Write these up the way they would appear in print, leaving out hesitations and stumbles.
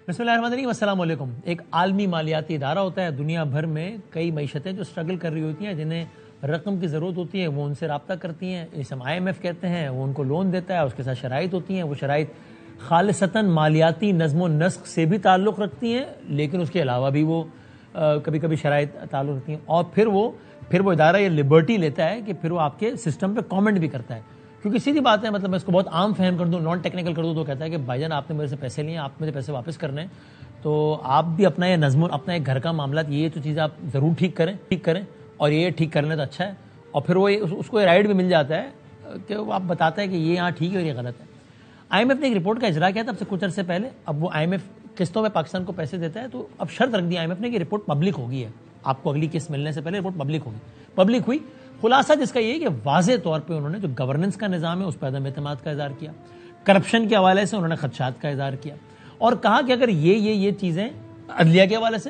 بسم اللہ الرحمن الرحیم، السلام علیکم۔ ایک عالمی مالیاتی ادارہ ہوتا ہے، دنیا بھر میں کئی معیشتیں جو سٹرگل کر رہی ہوتی ہیں، جنہیں رقم کی ضرورت ہوتی ہے، وہ ان سے رابطہ کرتی ہیں، اسے ہم IMF کہتے ہیں۔ وہ ان کو لون دیتا ہے، اس کے ساتھ شرائط ہوتی ہیں، وہ شرائط خالصتاً مالیاتی نظم و نسق سے بھی تعلق رکھتی ہیں، لیکن اس کے علاوہ بھی وہ کبھی کبھی شرائط تعلق رکھتی ہیں، اور پھر وہ ادارہ یہ لبرٹی لیتا ہے کہ پھر وہ آپ کے سسٹم پہ کامنٹ بھی کرتا ہے۔ کیونکہ سیدھی بات ہے، مطلب میں اس کو بہت عام فہم کر دوں، نان ٹیکنیکل کر دوں، تو کہتا ہے کہ بھائی جان آپ نے میرے سے پیسے لیے ہیں، آپ مجھے پیسے واپس کرنے ہیں، تو آپ بھی اپنا یہ نظم اپنا ایک گھر کا معاملات یہ تو چیزیں آپ ضرور ٹھیک کریں اور یہ ٹھیک کر لیں تو اچھا ہے۔ اور پھر وہ اس کو رائٹ بھی مل جاتا ہے کہ وہ آپ بتاتا ہے کہ یہ یہاں ٹھیک ہے اور یہ غلط ہے۔ IMF نے ایک رپورٹ کا اجرا کیا تھا اب سے کچھ عرصے پہلے، اب وہ IMF قسطوں میں پاکستان کو پیسے دیتا ہے، تو اب شرط رکھ دی IMF نے کہ رپورٹ پبلک ہوگی ہے، آپ کو اگلی قسط ملنے سے پہلے رپورٹ پبلک ہوئی۔ خلاصہ جس کا یہ ہے کہ واضح طور پہ انہوں نے جو گورننس کا نظام ہے اس پر عدم اعتماد کا اظہار کیا، کرپشن کے حوالے سے انہوں نے خدشات کا اظہار کیا، اور کہا کہ اگر یہ چیزیں عدلیہ کے حوالے سے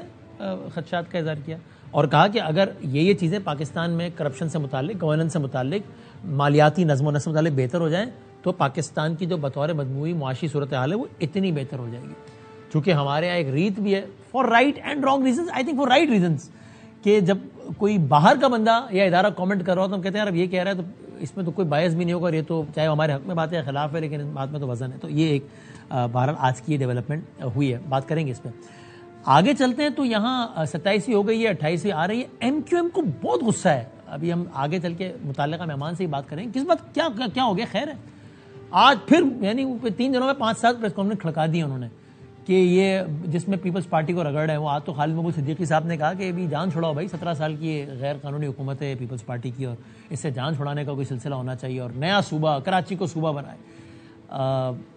خدشات کا اظہار کیا، اور کہا کہ اگر یہ چیزیں پاکستان میں کرپشن سے متعلق، گورننس سے متعلق، مالیاتی نظم و نسق سے متعلق بہتر ہو جائیں تو پاکستان کی جو بطور مجموعی معاشی صورتحال ہے وہ اتنی بہتر ہو جائے گی۔ چونکہ ہمارے یہاں ایک ریت بھی ہے، for right and wrong reasons, I think for right reasons, کہ جب کوئی باہر کا بندہ یا ادارہ کامنٹ کر رہا ہو تو ہم کہتے ہیں یار اب یہ کہہ رہا ہے تو اس میں تو کوئی باعث بھی نہیں ہوگا، اور یہ تو چاہے ہمارے حق میں بات ہے یا خلاف ہے، لیکن اس بات میں تو وزن ہے۔ تو یہ ایک بہرحال آج کی یہ ڈیولپمنٹ ہوئی ہے، بات کریں گے اس پہ۔ آگے چلتے ہیں تو یہاں 27ویں ہو گئی ہے، 28ویں آ رہی ہے۔ MQM کو بہت غصہ ہے، ابھی ہم آگے چل کے متعلقہ مہمان سے ہی بات کریں گے کس بات کیا ہو گیا۔ خیر ہے، آج پھر یعنی 3 دنوں میں 5-7 پریس کانفرنس کھڑکا دی انہوں نے کہ یہ جس میں پیپلز پارٹی کو رگڑ ہے، وہ آج تو خالد مقبول صدیقی صاحب نے کہا کہ ابھی جان چھڑاؤ بھائی، 17 سال کی یہ غیر قانونی حکومت ہے پیپلز پارٹی کی، اور اس سے جان چھڑانے کا کوئی سلسلہ ہونا چاہیے، اور نیا صوبہ کراچی کو صوبہ بنائے۔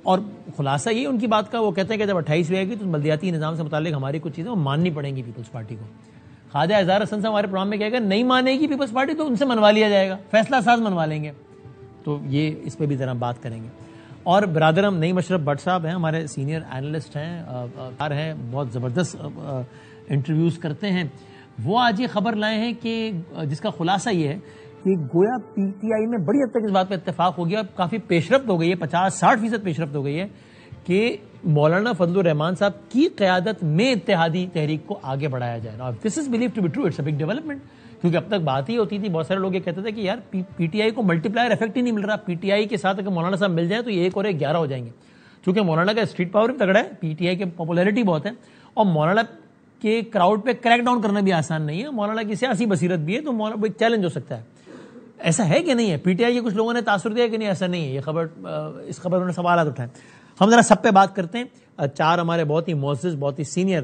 اور خلاصہ یہ ان کی بات کا، وہ کہتے ہیں کہ جب 28ویں آئے گی تو بلدیاتی نظام سے متعلق ہماری کچھ چیزیں وہ ماننی پڑیں گی پیپلز پارٹی کو۔ خواجہ اظہار حسن صاحب ہمارے پروگرام میں کہے گا نہیں مانے گی پیپلز پارٹی تو ان سے منوا لیا جائے گا، فیصلہ ساز منوا لیں گے، تو یہ اس پہ بھی ذرا بات کریں گے۔ اور برادرم نعیم اشرف بٹ صاحب ہیں، ہمارے سینئر اینالسٹ ہیں، بہت زبردست انٹرویوز کرتے ہیں، وہ آج یہ خبر لائے ہیں کہ جس کا خلاصہ یہ ہے کہ گویا PTI میں بڑی حد تک اس بات پہ اتفاق ہو گیا، کافی پیش رفت ہو گئی ہے، 50-60% پیش رفت ہو گئی ہے کہ مولانا فضل الرحمان صاحب کی قیادت میں اتحادی تحریک کو آگے بڑھایا جائے گا۔ This is blue to be true, it's a big development, کیونکہ اب تک بات ہی ہوتی تھی، بہت سارے لوگ یہ کہتے تھے کہ یار PTI کو ملٹی پلائر افیکٹ ہی نہیں مل رہا، PTI کے ساتھ اگر مولانا صاحب مل جائیں تو یہ 1 اور 1 11 ہو جائیں گے، چونکہ مولانا کا اسٹریٹ پاور بھی تگڑا ہے، PTI کی پاپولیرٹی بہت ہے، اور مولانا کے کراؤڈ پہ کریک ڈاؤن کرنا بھی آسان نہیں ہے، مولانا کی سیاسی بصیرت بھی ہے، تو مولانا ایک چیلنج ہو سکتا ہے۔ ایسا ہے کہ نہیں ہے؟ PTI کے کچھ لوگوں نے تاثر دیا کہ نہیں ایسا نہیں ہے، یہ خبر اس خبر انہوں نے سوالات اٹھائے۔ ہم ذرا سب پہ بات کرتے ہیں۔ 4 ہمارے بہت ہی معزز، بہت ہی سینئر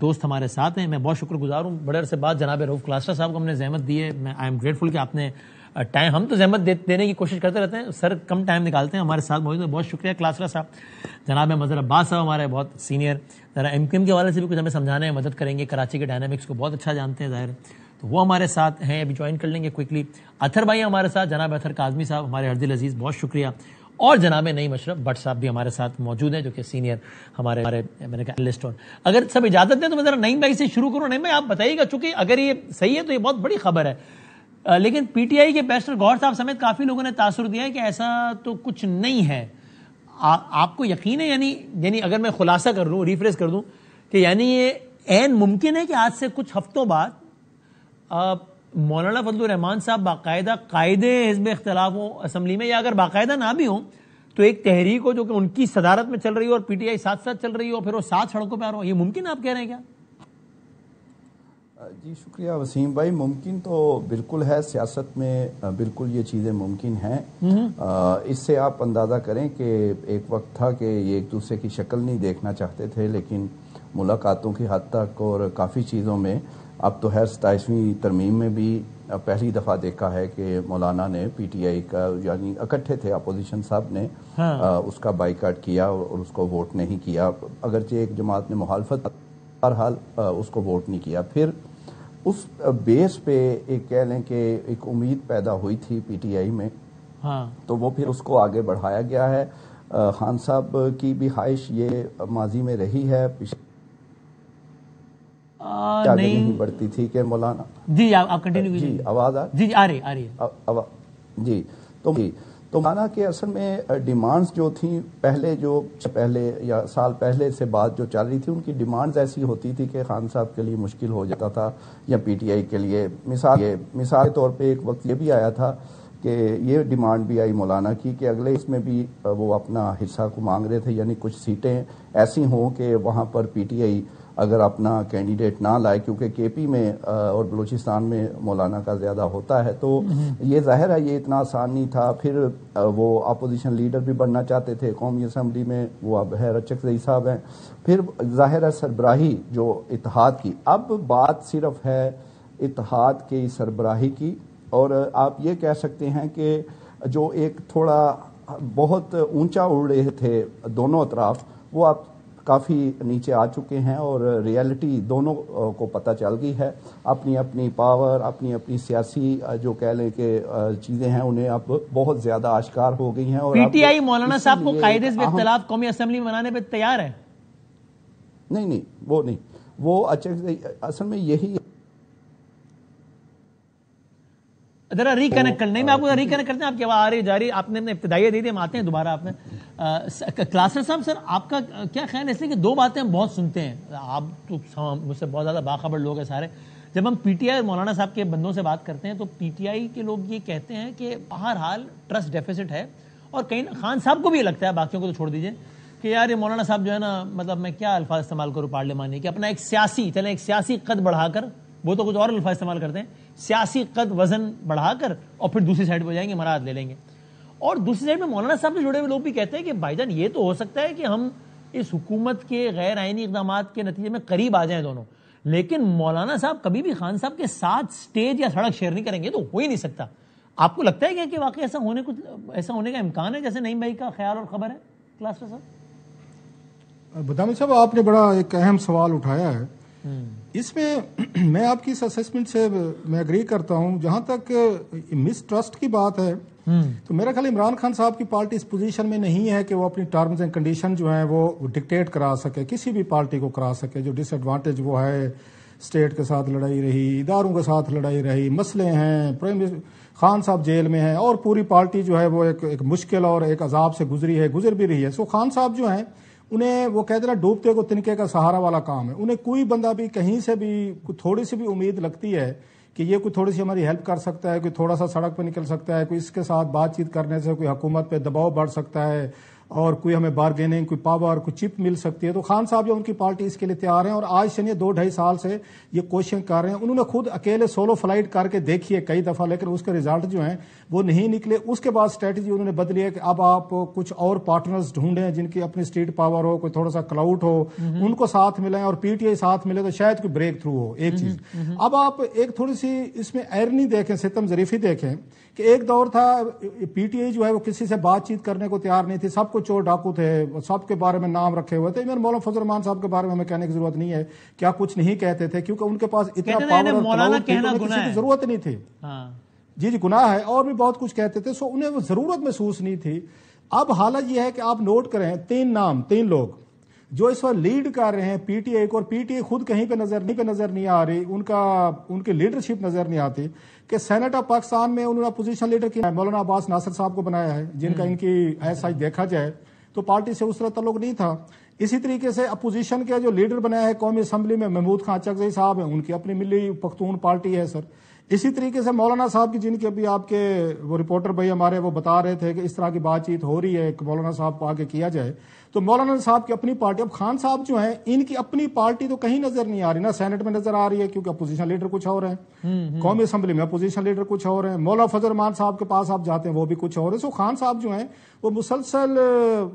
دوست ہمارے ساتھ ہیں، میں بہت شکر گزار ہوں، بڑے عرصے بعد جناب رؤف کلاسرا صاحب کو ہم نے زحمت دی ہے، میں آئی ایم گریٹفل کہ آپ نے ٹائم، ہم تو زحمت دینے کی کوشش کرتے رہتے ہیں، سر کم ٹائم نکالتے ہیں، ہمارے ساتھ موجود ہیں، بہت شکریہ کلاسرا صاحب۔ جناب مظہر عباس صاحب ہمارے بہت سینئر، ذرا MQM کے حوالے سے بھی کچھ ہمیں سمجھانے میں مدد کریں گے، کراچی کے ڈائنامکس کو بہت اچھا جانتے ہیں ظاہر ہے، تو وہ ہمارے ساتھ ہیں، ابھی جوائن کر لیں گے کوئکلی۔ اطہر بھائی ہمارے ساتھ، جناب اطہر کاظمی صاحب ہمارے ہر دل عزیز، بہت شکریہ، اور جناب نعیم اشرف بٹ صاحب بھی ہمارے ساتھ موجود ہیں جو کہ سینئر ہمارے میں نے کہا لسٹ۔ اور اگر سب اجازت دیں تو میں ذرا نعیم بھائی سے شروع کروں۔ نعیم بھائی آپ بتائیے گا، چونکہ اگر یہ صحیح ہے تو یہ بہت بڑی خبر ہے، لیکن PTI کے بیرسٹر گوہر صاحب سمیت کافی لوگوں نے تاثر دیا ہے کہ ایسا تو کچھ نہیں ہے، آپ کو یقین ہے؟ یعنی اگر میں خلاصہ کر دوں، ریفریز کر دوں، کہ یعنی یہ عین ممکن ہے کہ آج سے کچھ ہفتوں بعد مولانا فضل الرحمان صاحب باقاعدہ قائد حزب اختلاف ہوں اسمبلی میں، یا اگر باقاعدہ نہ بھی ہوں تو ایک تحریک ہو جو کہ ان کی صدارت میں چل رہی ہو اور PTI ساتھ ساتھ چل رہی ہو، پھر وہ ساتھ سڑکوں پہ آ رہا ہو، یہ ممکن آپ کہہ رہے ہیں کیا؟ جی شکریہ وسیم بھائی، ممکن تو بالکل ہے، سیاست میں بالکل یہ چیزیں ممکن ہیں۔ اس سے آپ اندازہ کریں کہ ایک وقت تھا کہ یہ ایک دوسرے کی شکل نہیں دیکھنا چاہتے تھے، لیکن ملاقاتوں کی حد تک اور کافی چیزوں میں اب تو 27ویں ترمیم میں بھی پہلی دفعہ دیکھا ہے کہ مولانا نے PTI کا، یعنی اکٹھے تھے اپوزیشن صاحب نے اس کا بائیکاٹ کیا اور اس کو ووٹ نہیں کیا، اگرچہ ایک جماعت نے مخالفت، بہرحال اس کو ووٹ نہیں کیا۔ پھر اس بیس پہ ایک کہہ لیں کہ ایک امید پیدا ہوئی تھی PTI میں، تو وہ پھر اس کو آگے بڑھایا گیا ہے۔ خان صاحب کی بھی خواہش یہ ماضی میں رہی ہے، آگے نہیں بڑھتی تھی کہ مولانا، جی آپ کنٹینیو کیجیے۔ جی آواز جی آ رہی ہے۔ جی تو مانا کہ اصل میں ڈیمانڈز جو تھیں پہلے یا سال پہلے سے بات جو چل رہی تھی، ان کی ڈیمانڈز ایسی ہوتی تھی کہ خان صاحب کے لیے مشکل ہو جاتا تھا یا پی ٹی آئی کے لیے. مثال کے طور پہ ایک وقت یہ بھی آیا تھا کہ یہ ڈیمانڈ بھی آئی مولانا کی کہ اگلے اس میں بھی وہ اپنا حصہ کو مانگ رہے تھے، یعنی کچھ سیٹیں ایسی ہوں کہ وہاں پر پی ٹی آئی اگر اپنا کینڈیڈیٹ نہ لائے، کیونکہ کے پی میں اور بلوچستان میں مولانا کا زیادہ ہوتا ہے، تو یہ ظاہر ہے یہ اتنا آسان نہیں تھا. پھر وہ اپوزیشن لیڈر بھی بننا چاہتے تھے قومی اسمبلی میں، وہ اب ہے رچک صاحب ہیں. پھر ظاہر ہے سربراہی جو اتحاد کی، اب بات صرف ہے اتحاد کی سربراہی کی. اور آپ یہ کہہ سکتے ہیں کہ جو ایک تھوڑا بہت اونچا اڑ رہے تھے دونوں اطراف، وہ اب کافی نیچے آ چکے ہیں اور ریالٹی دونوں کو پتہ چل گئی ہے. اپنی اپنی پاور، اپنی اپنی سیاسی جو کہہ لیں کہ چیزیں ہیں، انہیں اب بہت زیادہ آشکار ہو گئی ہیں. اور پی ٹی آئی مولانا صاحب کو قاعدے سے اختلاف قومی اسمبلی میں منانے پہ تیار ہے؟ نہیں، وہ نہیں، وہ اصل میں یہی ذرا ریکنیکٹ کرنے میں آپ کو ریکنیکٹ کرتے ہیں. آپ کی آواز آ رہی جا رہی، آپ نے ابتدائیہ دی تھی، ہم آتے ہیں دوبارہ. آپ نے کلاسر صاحب، سر آپ کا کیا خیال ہے؟ اس لیے کہ دو باتیں ہم بہت سنتے ہیں، آپ تو مجھ سے بہت زیادہ باخبر لوگ ہیں سارے. جب ہم پی ٹی آئی اور مولانا صاحب کے بندوں سے بات کرتے ہیں تو پی ٹی آئی کے لوگ یہ کہتے ہیں کہ بہرحال ٹرسٹ ڈیفیسٹ ہے، اور کہیں خان صاحب کو بھی یہ لگتا ہے، باقیوں کو تو چھوڑ دیجئے، کہ یار یہ مولانا صاحب جو ہے نا، مطلب میں کیا الفاظ استعمال کروں پارلیمانی کہ اپنا ایک سیاسی قد بڑھا کر، وہ تو کچھ اور الفاظ استعمال کرتے ہیں، سیاسی قد وزن بڑھا کر، اور پھر دوسری سائڈ پہ جائیں گے، مراد لے لیں گے. اور دوسری سائڈ میں مولانا صاحب سے جڑے ہوئے لوگ بھی کہتے ہیں کہ بھائی جان یہ تو ہو سکتا ہے کہ ہم اس حکومت کے غیر آئینی اقدامات کے نتیجے میں قریب آ جائیں دونوں، لیکن مولانا صاحب کبھی بھی خان صاحب کے ساتھ سٹیج یا سڑک شیئر نہیں کریں گے، تو ہو ہی نہیں سکتا. آپ کو لگتا ہے کہ واقعی ایسا ہونے کا امکان ہے جیسے نعیم بھائی کا خیال اور خبر ہے؟ کلاسر صاحب، بدامی صاحب، آپ نے بڑا ایک اہم سوال اٹھایا ہے. اس میں میں آپ کی اس اسیسمنٹ سے میں اگری کرتا ہوں. جہاں تک مس ٹرسٹ کی بات ہے تو میرا خیال عمران خان صاحب کی پارٹی اس پوزیشن میں نہیں ہے کہ وہ اپنی ٹرمز اینڈ کنڈیشن جو ہیں وہ ڈکٹیٹ کرا سکے، کسی بھی پارٹی کو کرا سکے. جو ڈس ایڈوانٹیج وہ ہے، اسٹیٹ کے ساتھ لڑائی رہی، اداروں کے ساتھ لڑائی رہی، مسئلے ہیں، خان صاحب جیل میں ہیں، اور پوری پارٹی جو ہے وہ ایک مشکل اور ایک عذاب سے گزر بھی رہی ہے. سو خان صاحب جو ہیں انہیں وہ کہتے ہیں ڈوبتے کو تنکے کا سہارا والا کام ہے. انہیں کوئی بندہ بھی کہیں سے بھی تھوڑی سی بھی امید لگتی ہے کہ یہ کوئی تھوڑی سی ہماری ہیلپ کر سکتا ہے، کوئی تھوڑا سا سڑک پہ نکل سکتا ہے، کوئی اس کے ساتھ بات چیت کرنے سے کوئی حکومت پہ دباؤ بڑھ سکتا ہے، اور کوئی ہمیں بارگیننگ، کوئی پاور، کوئی چپ مل سکتی ہے، تو خان صاحب جو ان کی پارٹی اس کے لیے تیار ہیں. اور آج سے 2-2.5 سال سے یہ کوششیں کر رہے ہیں. انہوں نے خود اکیلے سولو فلائٹ کر کے دیکھی ہے کئی دفعہ، لیکن اس کے رزلٹ جو ہیں وہ نہیں نکلے. اس کے بعد اسٹریٹجی انہوں نے بدلی ہے کہ اب آپ کچھ اور پارٹنرز ڈھونڈیں جن کی اپنی اسٹریٹ پاور ہو، کوئی تھوڑا سا کلاؤٹ ہو، ان کو ساتھ ملیں، اور پی ٹی آئی ساتھ ملے تو شاید کوئی بریک تھرو ہو. ایک چیز اب آپ ایک تھوڑی سی اس میں ایرنی دیکھیں، ستم ظریفی دیکھیں کہ ایک دور تھا پی ٹی آئی جو ہے وہ کسی سے بات چیت کرنے کو تیار نہیں تھی، سب کو چور ڈاکو تھے، سب کے بارے میں نام رکھے ہوئے تھے. مولانا فضل الرحمان صاحب کے بارے میں ہمیں کہنے کی ضرورت نہیں ہے کیا کچھ نہیں کہتے تھے، کیونکہ ان کے پاس اتنا پاور اور کلاؤڈ تھی، انہیں کسی کی ضرورت نہیں تھی. جی گناہ ہے، اور بھی بہت کچھ کہتے تھے. سو انہیں وہ ضرورت محسوس نہیں تھی. اب حالت یہ ہے کہ آپ نوٹ کریں 3 لوگ جو اس وقت لیڈ کر رہے ہیں پی ٹی آئی کو، اور پی ٹی آئی خود کہیں پہ نظر نہیں آ رہی، ان کی لیڈرشپ نظر نہیں آتی. کہ سینٹ آف پاکستان میں انہوں نے اپوزیشن لیڈر کیا مولانا عباس ناصر صاحب کو بنایا ہے، جن کا ان کی ایسا دیکھا جائے تو پارٹی سے اس طرح تعلق نہیں تھا. اسی طریقے سے اپوزیشن کے جو لیڈر بنایا ہے قومی اسمبلی میں محمود خان چکزئی صاحب ہیں، ان کی اپنی ملی پختون پارٹی ہے سر. اسی طریقے سے مولانا صاحب کی، جن کے ابھی آپ کے وہ رپورٹر بھائی ہمارے وہ بتا رہے تھے کہ اس طرح کی بات چیت ہو رہی ہے کہ مولانا صاحب کو آگے کیا جائے، تو مولانا صاحب کی اپنی پارٹی. اب خان صاحب جو ہیں ان کی اپنی پارٹی تو کہیں نظر نہیں آ رہی، نہ سینٹ میں نظر آ رہی ہے کیونکہ اپوزیشن لیڈر کچھ اور ہیں، قومی اسمبلی میں اپوزیشن لیڈر کچھ اور ہیں، مولانا فضل الرحمان صاحب کے پاس آپ جاتے ہیں وہ بھی کچھ اور ہے. سو خان صاحب جو ہیں وہ مسلسل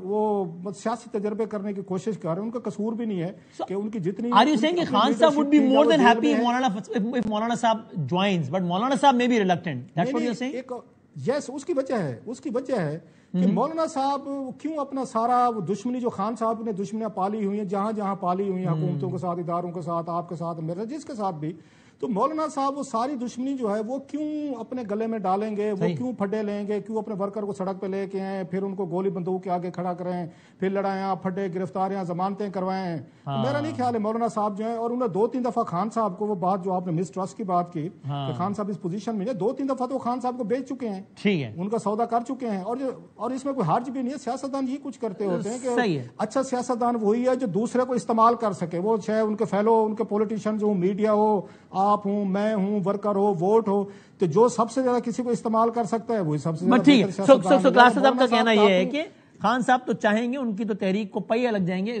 وہ سیاسی تجربے کرنے کی کوشش کر رہے ہیں. ان کا قصور بھی نہیں ہے کہ ان کی جتنی Are you saying کہ خان صاحب would be more than happy if مولانا صاحب joins, but مولانا صاحب may be reluctant? That's what you're saying? یس، اس کی وجہ ہے کہ مولانا صاحب کیوں اپنا سارا وہ دشمنی جو خان صاحب نے دشمنیاں پالی ہوئی ہیں، جہاں پالی ہوئی ہیں، حکومتوں کے ساتھ، اداروں کے ساتھ، آپ کے ساتھ، میرے جس کے ساتھ بھی، تو مولانا صاحب وہ ساری دشمنی جو ہے وہ کیوں اپنے گلے میں ڈالیں گے, وہ کیوں پھڈے لیں گے, کیوں اپنے ورکر کو سڑک پہ لے کے آئیں, پھر ان کو گولی بندوق کے آگے کھڑا کریں, پھر لڑائیاں پھڈے گرفتاریاں ضمانتیں کروائیں. میرا نہیں خیال ہے مولانا صاحب جو ہیں, اور انہوں نے 2-3 دفعہ خان صاحب کو وہ بات جو آپ نے مس ٹرسٹ کی بات کی کہ خان صاحب اس پوزیشن میں 2-3 دفعہ تو خان صاحب کو بیچ چکے ہیں, ٹھیک ہے, ان کا سودا کر چکے ہیں. اور اس میں کوئی حرج بھی نہیں ہے, سیاستدان یہی کچھ کرتے ہوتے ہیں کہ اچھا سیاستدان وہی ہے جو دوسرے کو استعمال کر سکے, وہ چاہے ان کے فیلو ان کے پولیٹیشنز ہوں, میڈیا ہو, آپ ہوں, میں ہوں, ورکر ہو, ووٹ ہو, تو جو سب سے زیادہ کسی کو استعمال کر سکتا ہے وہی سب سے زیادہ. ٹھیک ہے, کلاس صاحب کا کہنا یہ ہے کہ خان صاحب تو چاہیں گے, ان کی تو تحریک کو پہیے لگ جائیں گے.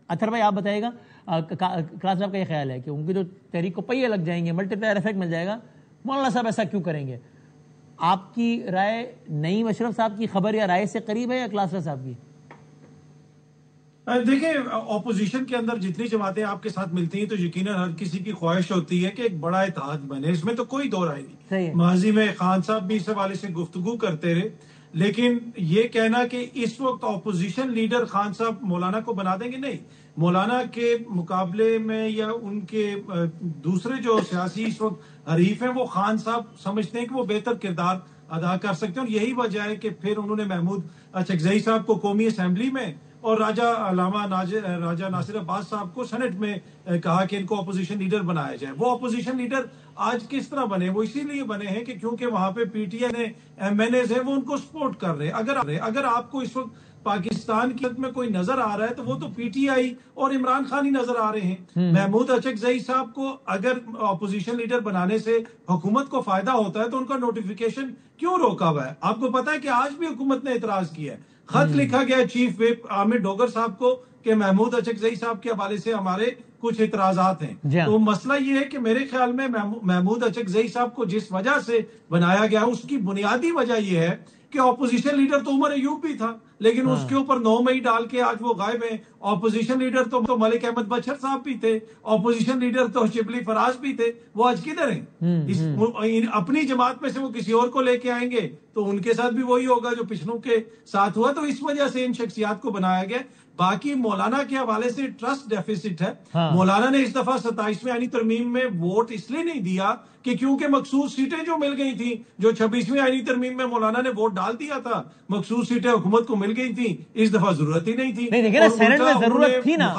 اطہر بھائی آپ بتائیے گا, کلاس صاحب کا یہ خیال ہے کہ ان کی تو تحریک کو پہیے لگ جائیں گے, ملٹی پلائر افیکٹ مل جائے گا, مولانا صاحب ایسا کیوں کریں گے؟ آپ کی رائے نعیم اشرف صاحب کی خبر یا رائے سے قریب ہے یا کلاس صاحب کی؟ دیکھیں, اپوزیشن کے اندر جتنی جماعتیں آپ کے ساتھ ملتی ہیں تو یقیناً ہر کسی کی خواہش ہوتی ہے کہ ایک بڑا اتحاد بنے, اس میں تو کوئی دو رائے نہیں. ماضی میں خان صاحب بھی اس حوالے سے گفتگو کرتے رہے, لیکن یہ کہنا کہ اس وقت اپوزیشن لیڈر خان صاحب مولانا کو بنا دیں گے, نہیں. مولانا کے مقابلے میں یا ان کے دوسرے جو سیاسی اس وقت حریف ہیں وہ خان صاحب سمجھتے ہیں کہ وہ بہتر کردار ادا کر سکتے ہیں, اور یہی وجہ ہے کہ پھر انہوں نے محمود اچکزئی صاحب کو قومی اسمبلی میں اور راجہ ناصر عباس صاحب کو سینٹ میں کہا کہ ان کو اپوزیشن لیڈر بنایا جائے. وہ اپوزیشن لیڈر آج کس طرح بنے؟ وہ اسی لیے بنے ہیں کہ کیونکہ وہاں پہ پی ٹی آئی نے ایم این ایز ہیں وہ ان کو سپورٹ کر رہے ہیں. اگر آپ کو اس وقت پاکستان کی میں کوئی نظر آ رہا ہے تو وہ تو پی ٹی آئی اور عمران خان ہی نظر آ رہے ہیں. محمود اچکزئی صاحب کو اگر اپوزیشن لیڈر بنانے سے حکومت کو فائدہ ہوتا ہے تو ان کا نوٹیفیکیشن کیوں روکا ہوا ہے؟ آپ کو پتا ہے کہ آج بھی حکومت نے اعتراض کیا ہے, خط لکھا گیا چیف ویپ عامر ڈوگر صاحب کو کہ محمود اچکزئی صاحب کے حوالے سے ہمارے کچھ اعتراضات ہیں. تو مسئلہ یہ ہے کہ میرے خیال میں محمود اچکزئی صاحب کو جس وجہ سے بنایا گیا اس کی بنیادی وجہ یہ ہے کہ اپوزیشن لیڈر تو عمر ایوب بھی تھا, لیکن اس کے اوپر 9 مئی ڈال کے آج وہ غائب ہیں. اپوزیشن لیڈر تو ملک احمد بشر صاحب بھی تھے, اپوزیشن لیڈر تو شبلی فراز بھی تھے, وہ آج کدھر ہیں؟ اپنی جماعت میں سے وہ کسی اور کو لے کے آئیں گے تو ان کے ساتھ بھی وہی ہوگا جو پچھلوں کے ساتھ ہوا. تو اس وجہ سے ان شخصیات کو بنایا گیا. باقی مولانا کے حوالے سے ٹرسٹ ڈیفیسٹ ہے. مولانا نے اس دفعہ 27ویں آئینی ترمیم میں ووٹ اس لیے نہیں دیا کہ کیونکہ مخصوص سیٹیں جو مل گئی تھیں, جو 26ویں آئینی ترمیم میں مولانا نے ووٹ ڈال دیا تھا, مخصوص سیٹیں حکومت کو مل گئی تھیں, اس دفعہ ضرورت ہی نہیں تھی. نہیں دیکھیں نا, سینٹ میں ضرورت تھی نا,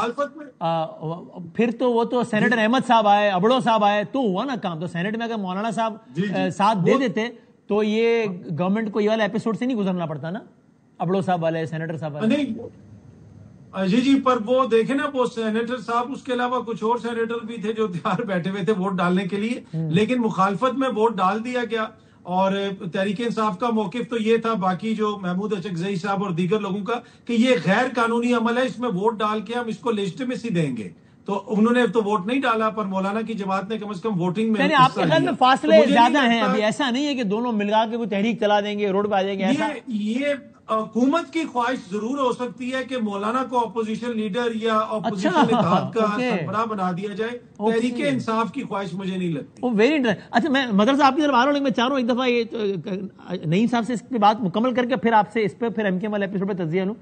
پھر تو وہ تو سینیٹر احمد صاحب آئے, ابڑو صاحب آئے تو ہوا نا کام. تو سینٹ میں اگر مولانا صاحب ساتھ دے دیتے تو یہ گورنمنٹ کو یہ والا ایپیسوڈ سے نہیں گزرنا پڑتا نا, ابڑو صاحب والے, سینیٹر صاحب والے. جی پر وہ دیکھیں نا, وہ سینیٹر صاحب اس کے علاوہ کچھ اور سینیٹر بھی تھے جو تیار بیٹھے ہوئے تھے ووٹ ڈالنے کے لیے, لیکن مخالفت میں ووٹ ڈال دیا گیا. اور تحریک انصاف کا موقف تو یہ تھا, باقی جو محمود اچکزئی صاحب اور دیگر لوگوں کا, کہ یہ غیر قانونی عمل ہے, اس میں ووٹ ڈال کے ہم اس کو لیجٹیمیسی دیں گے. تو انہوں نے تو ووٹ نہیں ڈالا, پر مولانا کی جماعت نے کم از کم ووٹنگ میں. آپ کے خیال میں فاصلے زیادہ ہیں ابھی؟ ایسا نہیں ہے کہ دونوں ملا کے کوئی تحریک چلا دیں گے, روڈ پہ آ جائیں گے, ایسا؟ یہ حکومت کی خواہش ضرور ہو سکتی ہے کہ مولانا کو اپوزیشن لیڈر یا اپوزیشن اتحاد کا سربراہ بنا دیا جائے. تحریک انصاف کی خواہش مجھے نہیں لگتی. Very interesting. اچھا میں مدرسہ آپ کی طرف آ رہا ہوں, لیکن میں چاہ رہا ہوں ایک دفعہ یہ نعیم صاحب سے اس کی بات مکمل کر کے پھر آپ سے اس پہ پھر ایم کے والا ایپیسوڈ پہ تجزیہ لوں.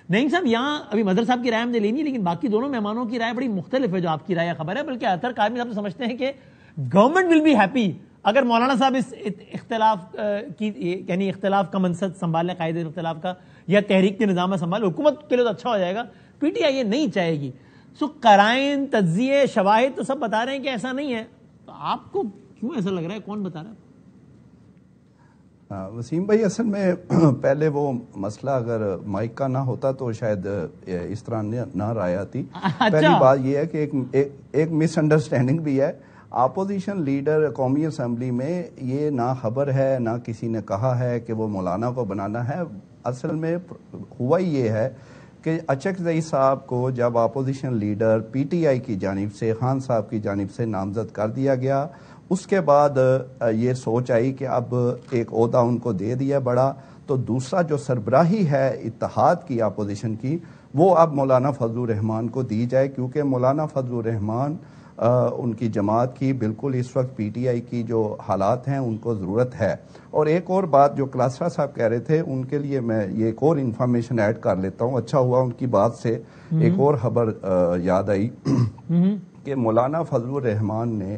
نعیم صاحب, یہاں ابھی مدر صاحب کی رائے ہم نے لینی, لیکن باقی دونوں مہمانوں کی رائے بڑی مختلف ہے جو آپ کی رائے خبر ہے. بلکہ اطہر کاظمی صاحب سمجھتے ہیں کہ گورنمنٹ ول بی ہیپی اگر مولانا صاحب اس اختلاف کی یعنی اختلاف کا منصب سنبھالے, قائد اختلاف کا یا تحریک کے نظام میں سنبھالے, حکومت کے لیے تو اچھا ہو جائے گا. پی ٹی آئی یہ نہیں چاہے گی. سو قرائن, تجزیے, شواہد تو سب بتا رہے ہیں کہ ایسا نہیں ہے. تو آپ کو کیوں ایسا لگ رہا ہے, کون بتا رہا ہے؟ وسیم بھائی, اصل میں پہلے وہ مسئلہ اگر مائک کا نہ ہوتا تو شاید اس طرح نہ رائے آتی. پہلی بات یہ ہے کہ ایک مس انڈرسٹینڈنگ بھی ہے. اپوزیشن لیڈر قومی اسمبلی میں یہ نہ خبر ہے, نہ کسی نے کہا ہے کہ وہ مولانا کو بنانا ہے. اصل میں ہوا ہی یہ ہے کہ اچکزئی صاحب کو جب اپوزیشن لیڈر پی ٹی آئی کی جانب سے, خان صاحب کی جانب سے نامزد کر دیا گیا, اس کے بعد یہ سوچ آئی کہ اب ایک عہدہ ان کو دے دیا بڑا, تو دوسرا جو سربراہی ہے اتحاد کی اپوزیشن کی وہ اب مولانا فضل الرحمان کو دی جائے, کیونکہ مولانا فضل الرحمان ان کی جماعت کی بالکل اس وقت پی ٹی آئی کی جو حالات ہیں ان کو ضرورت ہے. اور ایک اور بات جو کلاسرا صاحب کہہ رہے تھے, ان کے لیے میں یہ ایک اور انفارمیشن ایڈ کر لیتا ہوں. اچھا ہوا ان کی بات سے ایک اور خبر یاد آئی کہ مولانا فضل الرحمان نے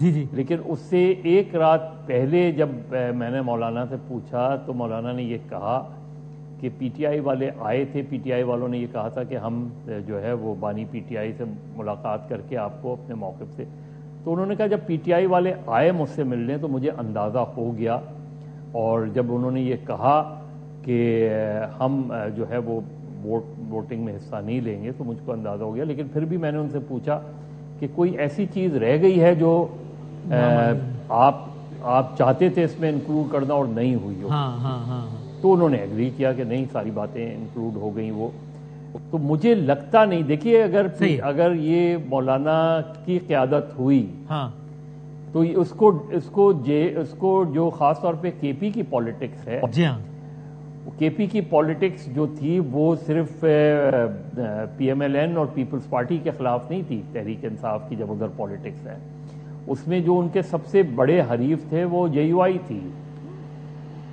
جی جی. لیکن اس سے ایک رات پہلے جب میں نے مولانا سے پوچھا تو مولانا نے یہ کہا کہ پی ٹی آئی والے آئے تھے، پی ٹی آئی والوں نے یہ کہا تھا کہ ہم جو ہے وہ بانی پی ٹی آئی سے ملاقات کر کے آپ کو اپنے موقف سے، تو انہوں نے کہا جب پی ٹی آئی والے آئے مجھ سے ملنے تو مجھے اندازہ ہو گیا، اور جب انہوں نے یہ کہا کہ ہم جو ہے وہ ووٹنگ میں حصہ نہیں لیں گے تو مجھ کو اندازہ ہو گیا. لیکن پھر بھی میں نے ان سے پوچھا کہ کوئی ایسی چیز رہ گئی ہے جو آپ چاہتے تھے اس میں انکلوڈ کرنا اور نہیں ہوئی ہو؟ تو انہوں نے ایگری کیا کہ نہیں ساری باتیں انکلوڈ ہو گئیں. وہ تو مجھے لگتا نہیں، دیکھیے اگر یہ مولانا کی قیادت ہوئی تو اس کو جو خاص طور پہ کے پی کی پالیٹکس ہے، کے پی کی پالیٹکس جو تھی وہ صرف پی ایم ایل این اور پیپلز پارٹی کے خلاف نہیں تھی، تحریک انصاف کی جب ادھر پالیٹکس ہے، اس میں جو ان کے سب سے بڑے حریف تھے وہ جے یو آئی تھی.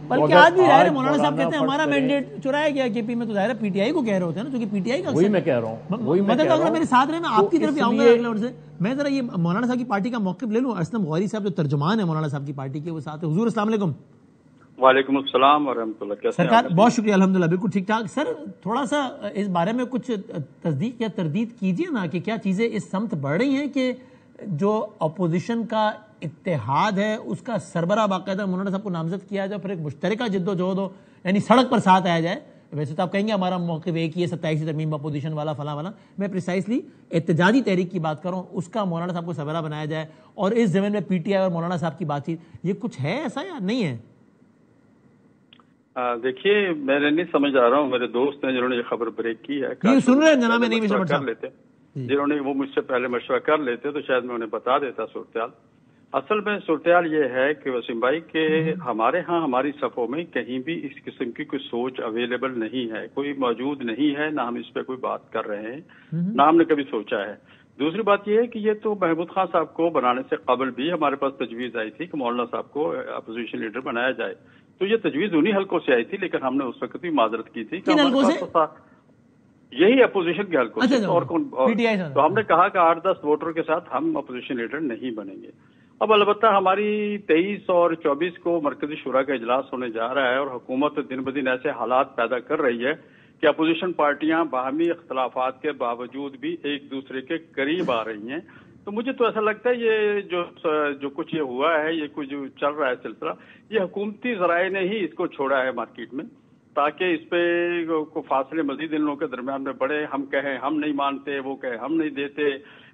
بلکہ آج بھی ظاہر ہے مولانا صاحب کہتے ہیں ہمارا مینڈیٹ چرایا گیا کے پی میں، تو ظاہر ہے پی ٹی آئی کو کہہ رہے ہوتے ہیں نا، کیونکہ پی ٹی آئی کا وہی میں کہہ رہا ہوں، مدد اگر میرے ساتھ رہے میں آپ کی طرف بھی آؤں گا اگلے اور سے. میں ذرا یہ مولانا صاحب کی پارٹی کا موقف لے لوں. اسلم غوری صاحب جو ترجمان ہے مولانا صاحب کی پارٹی کے، وہ ساتھ ہیں. حضور السلام علیکم. وعلیکم السلام ورحمۃ اللہ. سرکار بہت شکریہ، الحمدللہ بالکل ٹھیک ٹھاک. سر تھوڑا سا اس بارے میں کچھ تصدیق یا تردید کیجیے نا کہ کیا چیزیں اس سمت بڑھ رہی ہیں کہ جو اپوزیشن کا اتحاد ہے اس کا سربراہ باقاعدہ مولانا صاحب کو نامزد کیا جائے، پھر ایک مشترکہ جد و جہد ہو، یعنی سڑک پر ساتھ آیا جائے. ویسے تو آپ کہیں گے ہمارا موقف ایک ہی ہے 27 ترمیم اپوزیشن والا فلاں والا، میں پریسائسلی احتجاجی تحریک کی بات کروں، اس کا مولانا صاحب کو سربراہ بنایا جائے، اور اس زمین میں پی ٹی آئی اور مولانا صاحب کی بات چیت، یہ کچھ ہے ایسا یا نہیں ہے؟ دیکھیے میں نہیں سمجھ آ رہا ہوں، میرے دوست ہیں جنہوں نے یہ خبر بریک کی ہے، یہ سن رہے ہیں جناب، میں نہیں مشورہ کر لیتے، جنہوں نے وہ مجھ سے پہلے مشورہ کر لیتے تو شاید میں انہیں بتا دیتا صورتحال. اصل میں صورتحال یہ ہے کہ وسیم بھائی کہ ہمارے ہاں ہماری صفوں میں کہیں بھی اس قسم کی کوئی سوچ اویلیبل نہیں ہے، کوئی موجود نہیں ہے، نہ ہم اس پہ کوئی بات کر رہے ہیں، نہ ہم نے کبھی سوچا ہے. دوسری بات یہ ہے کہ یہ تو محمود خان صاحب کو بنانے سے قبل بھی ہمارے پاس تجویز آئی تھی کہ مولانا صاحب کو اپوزیشن لیڈر بنایا جائے، تو یہ تجویز انہی حلقوں سے آئی تھی، لیکن ہم نے اس وقت بھی معذرت کی تھی کہ یہی اپوزیشن کے حلقوں سے، اور کون، تو ہم نے کہا کہ 8-10 ووٹروں کے ساتھ ہم اپوزیشن لیڈر نہیں بنیں گے. اب البتہ ہماری 23 اور 24 کو مرکزی شورا کا اجلاس ہونے جا رہا ہے، اور حکومت دن بدن ایسے حالات پیدا کر رہی ہے کہ اپوزیشن پارٹیاں باہمی اختلافات کے باوجود بھی ایک دوسرے کے قریب آ رہی ہیں. تو مجھے تو ایسا لگتا ہے یہ جو کچھ یہ ہوا ہے، یہ کچھ جو چل رہا ہے سلسلہ، یہ حکومتی ذرائع نے ہی اس کو چھوڑا ہے مارکیٹ میں، تاکہ اس پہ کو فاصلے مزید ان لوگوں کے درمیان میں بڑھے، ہم کہیں ہم نہیں مانتے، وہ کہیں ہم نہیں دیتے.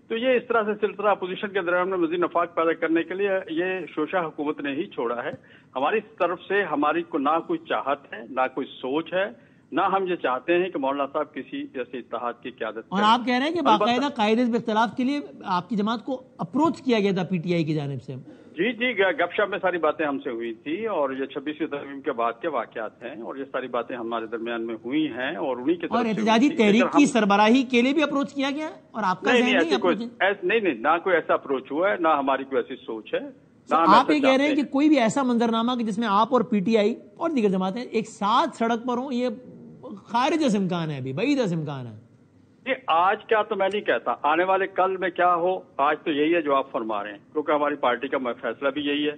تو یہ اس طرح سے سلسلہ اپوزیشن کے درمیان میں مزید نفاق پیدا کرنے کے لیے یہ شوشہ حکومت نے ہی چھوڑا ہے. ہماری طرف سے ہماری کو نہ کوئی چاہت ہے، نہ کوئی سوچ ہے، نہ ہم یہ چاہتے ہیں کہ مولانا صاحب کسی ایسے اتحاد کی قیادت کریں. اور آپ کہہ رہے ہیں کہ باقاعدہ قائد حزب اختلاف کے لیے آپ کی جماعت کو اپروچ کیا گیا تھا پی ٹی آئی کی جانب سے؟ جی گپ شپ میں ساری باتیں ہم سے ہوئی تھی، اور یہ 26ویں ترمیم کے بعد کے واقعات ہیں، اور یہ ساری باتیں ہمارے درمیان میں ہوئی ہیں، اور انہی کے اور احتجاجی تحریک کی سربراہی کے لیے بھی اپروچ کیا گیا ہے، اور آپ کا نہیں نہ کوئی ایسا اپروچ ہوا ہے، نہ ہماری کوئی ایسی سوچ ہے. آپ یہ کہہ رہے ہیں کہ کوئی بھی ایسا منظرنامہ کہ جس میں آپ اور پی ٹی آئی اور دیگر جماعتیں ایک ساتھ سڑک پر ہوں، یہ خارج از امکان ہے، ابھی بعید از امکان ہے؟ یہ آج کیا تو میں نہیں کہتا، آنے والے کل میں کیا ہو، آج تو یہی ہے جو آپ فرما رہے ہیں، کیونکہ ہماری پارٹی کا فیصلہ بھی یہی ہے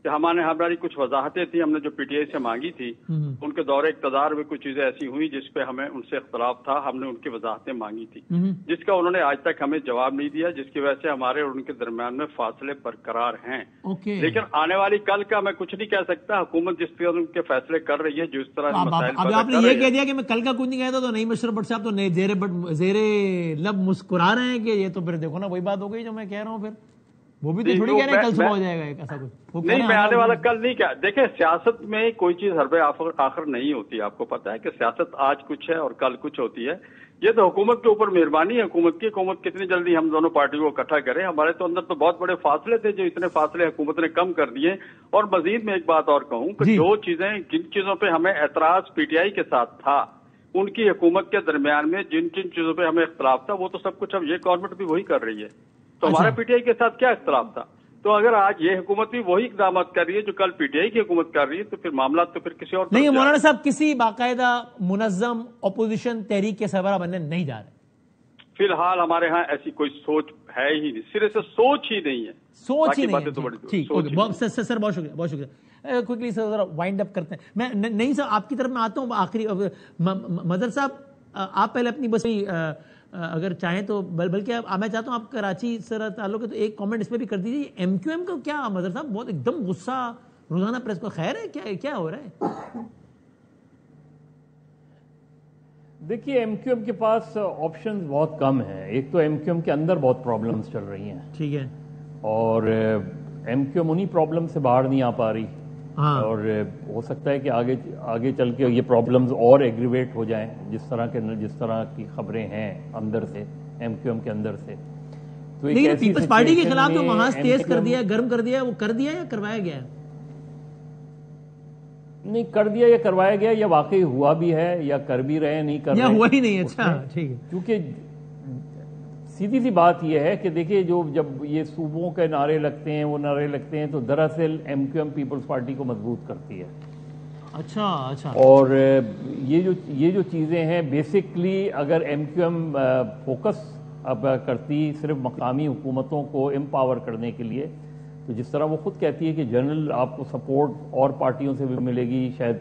کہ ہماری کچھ وضاحتیں تھیں ہم نے جو پی ٹی آئی سے مانگی تھی، ان کے دور اقتدار میں کچھ چیزیں ایسی ہوئی جس پہ ہمیں ان سے اختلاف تھا، ہم نے ان کی وضاحتیں مانگی تھی، جس کا انہوں نے آج تک ہمیں جواب نہیں دیا، جس کی وجہ سے ہمارے اور ان کے درمیان میں فاصلے برقرار ہیں. لیکن آنے والی کل کا میں کچھ نہیں کہہ سکتا. حکومت جس طرح ان کے فیصلے کر رہی ہے، جس طرح اب آپ نے یہ کہہ دیا کہ میں کل کا کچھ نہیں کہتا تو نہیں مشرف بٹ صاحب تو زیر لب مسکرا رہے ہیں کہ یہ تو پھر دیکھو نا وہی بات ہو گئی جو میں کہہ رہا ہوں. پھر وہ بھی تو تھوڑی کہہ رہے ہیں کل صبح ہو جائے گا ایسا کچھ نہیں، میں آنے والا کل نہیں کیا. دیکھیں سیاست میں کوئی چیز حرب آخر نہیں ہوتی، آپ کو پتا ہے کہ سیاست آج کچھ ہے اور کل کچھ ہوتی ہے. یہ تو حکومت کے اوپر مہربانی ہے حکومت کی، حکومت کتنی جلدی ہم دونوں پارٹیوں کو اکٹھا کریں. ہمارے تو اندر تو بہت بڑے فاصلے تھے، جو اتنے فاصلے حکومت نے کم کر دیے. اور مزید میں ایک بات اور کہوں کہ جو چیزیں جن چیزوں پہ ہمیں اعتراض پی ٹی آئی کے ساتھ تھا، ان کی حکومت کے درمیان میں جن چیزوں پہ ہمیں اختلاف تھا، وہ تو سب کچھ اب یہ گورنمنٹ بھی وہی کر رہی ہے. تو ہمارا پی ٹی آئی کے ساتھ کیا اختلاف تھا؟ تو اگر آج یہ حکومت بھی وہی اقدامات کر رہی ہے جو کل پی ٹی آئی کی حکومت کر رہی ہے، تو پھر معاملات تو پھر کسی اور نہیں. مولانا صاحب کسی باقاعدہ منظم اپوزیشن تحریک کے سربراہ بننے نہیں جا رہے؟ فی الحال ہمارے ہاں ایسی کوئی سوچ ہے ہی نہیں، سرے سے سوچ ہی نہیں ہے. سوچ ہی نہیں. سر بہت شکریہ, بہت شکریہ. کوئکلی سر ذرا وائنڈ اپ کرتے ہیں. میں نہیں سر آپ کی طرف میں آتا ہوں آخری. مظہر صاحب آپ پہلے اپنی بس اگر چاہیں تو, بلکہ میں چاہتا ہوں آپ کراچی سے تعلق ہے تو ایک کامنٹ اس پہ بھی کر دیجیے. ایم کیو ایم کا کیا مظہر صاحب بہت ایک دم غصہ روزانہ پریس کو, خیر ہے کیا ہو رہا ہے؟ دیکھیے ایم کیو ایم کے پاس آپشنز بہت کم ہیں. ایک تو ایم کیو ایم کے اندر بہت پرابلمز چل رہی ہیں, ٹھیک ہے, اور ایم کیو ایم انہی پرابلم سے باہر نہیں آ پا رہی, اور ہو سکتا ہے کہ آگے چل کے یہ پرابلمز اور ایگریویٹ ہو جائیں جس طرح کی خبریں ہیں اندر سے, ایم کیو ایم کے اندر سے. تو لیکن پیپلز پارٹی کے خلاف جو محاذ تیز کر دیا, گرم کر دیا, وہ کر دیا یا کروایا گیا ہے؟ نہیں کر دیا یا کروایا گیا, یا واقعی ہوا بھی ہے یا کر بھی رہے نہیں کر رہے, یا ہوا ہی نہیں. اچھا ٹھیک ہے. کیونکہ سیدھی سی بات یہ ہے کہ دیکھیے جب یہ صوبوں کے نعرے لگتے ہیں, وہ نعرے لگتے ہیں تو دراصل M Q M Peoples Party کو مضبوط کرتی ہے. اچھا. اور یہ جو چیزیں ہیں بیسکلی اگر ایم کیو ایم فوکس اب کرتی صرف مقامی حکومتوں کو امپاور کرنے کے لیے, تو جس طرح وہ خود کہتی ہے کہ جنرل آپ کو سپورٹ اور پارٹیوں سے بھی ملے گی, شاید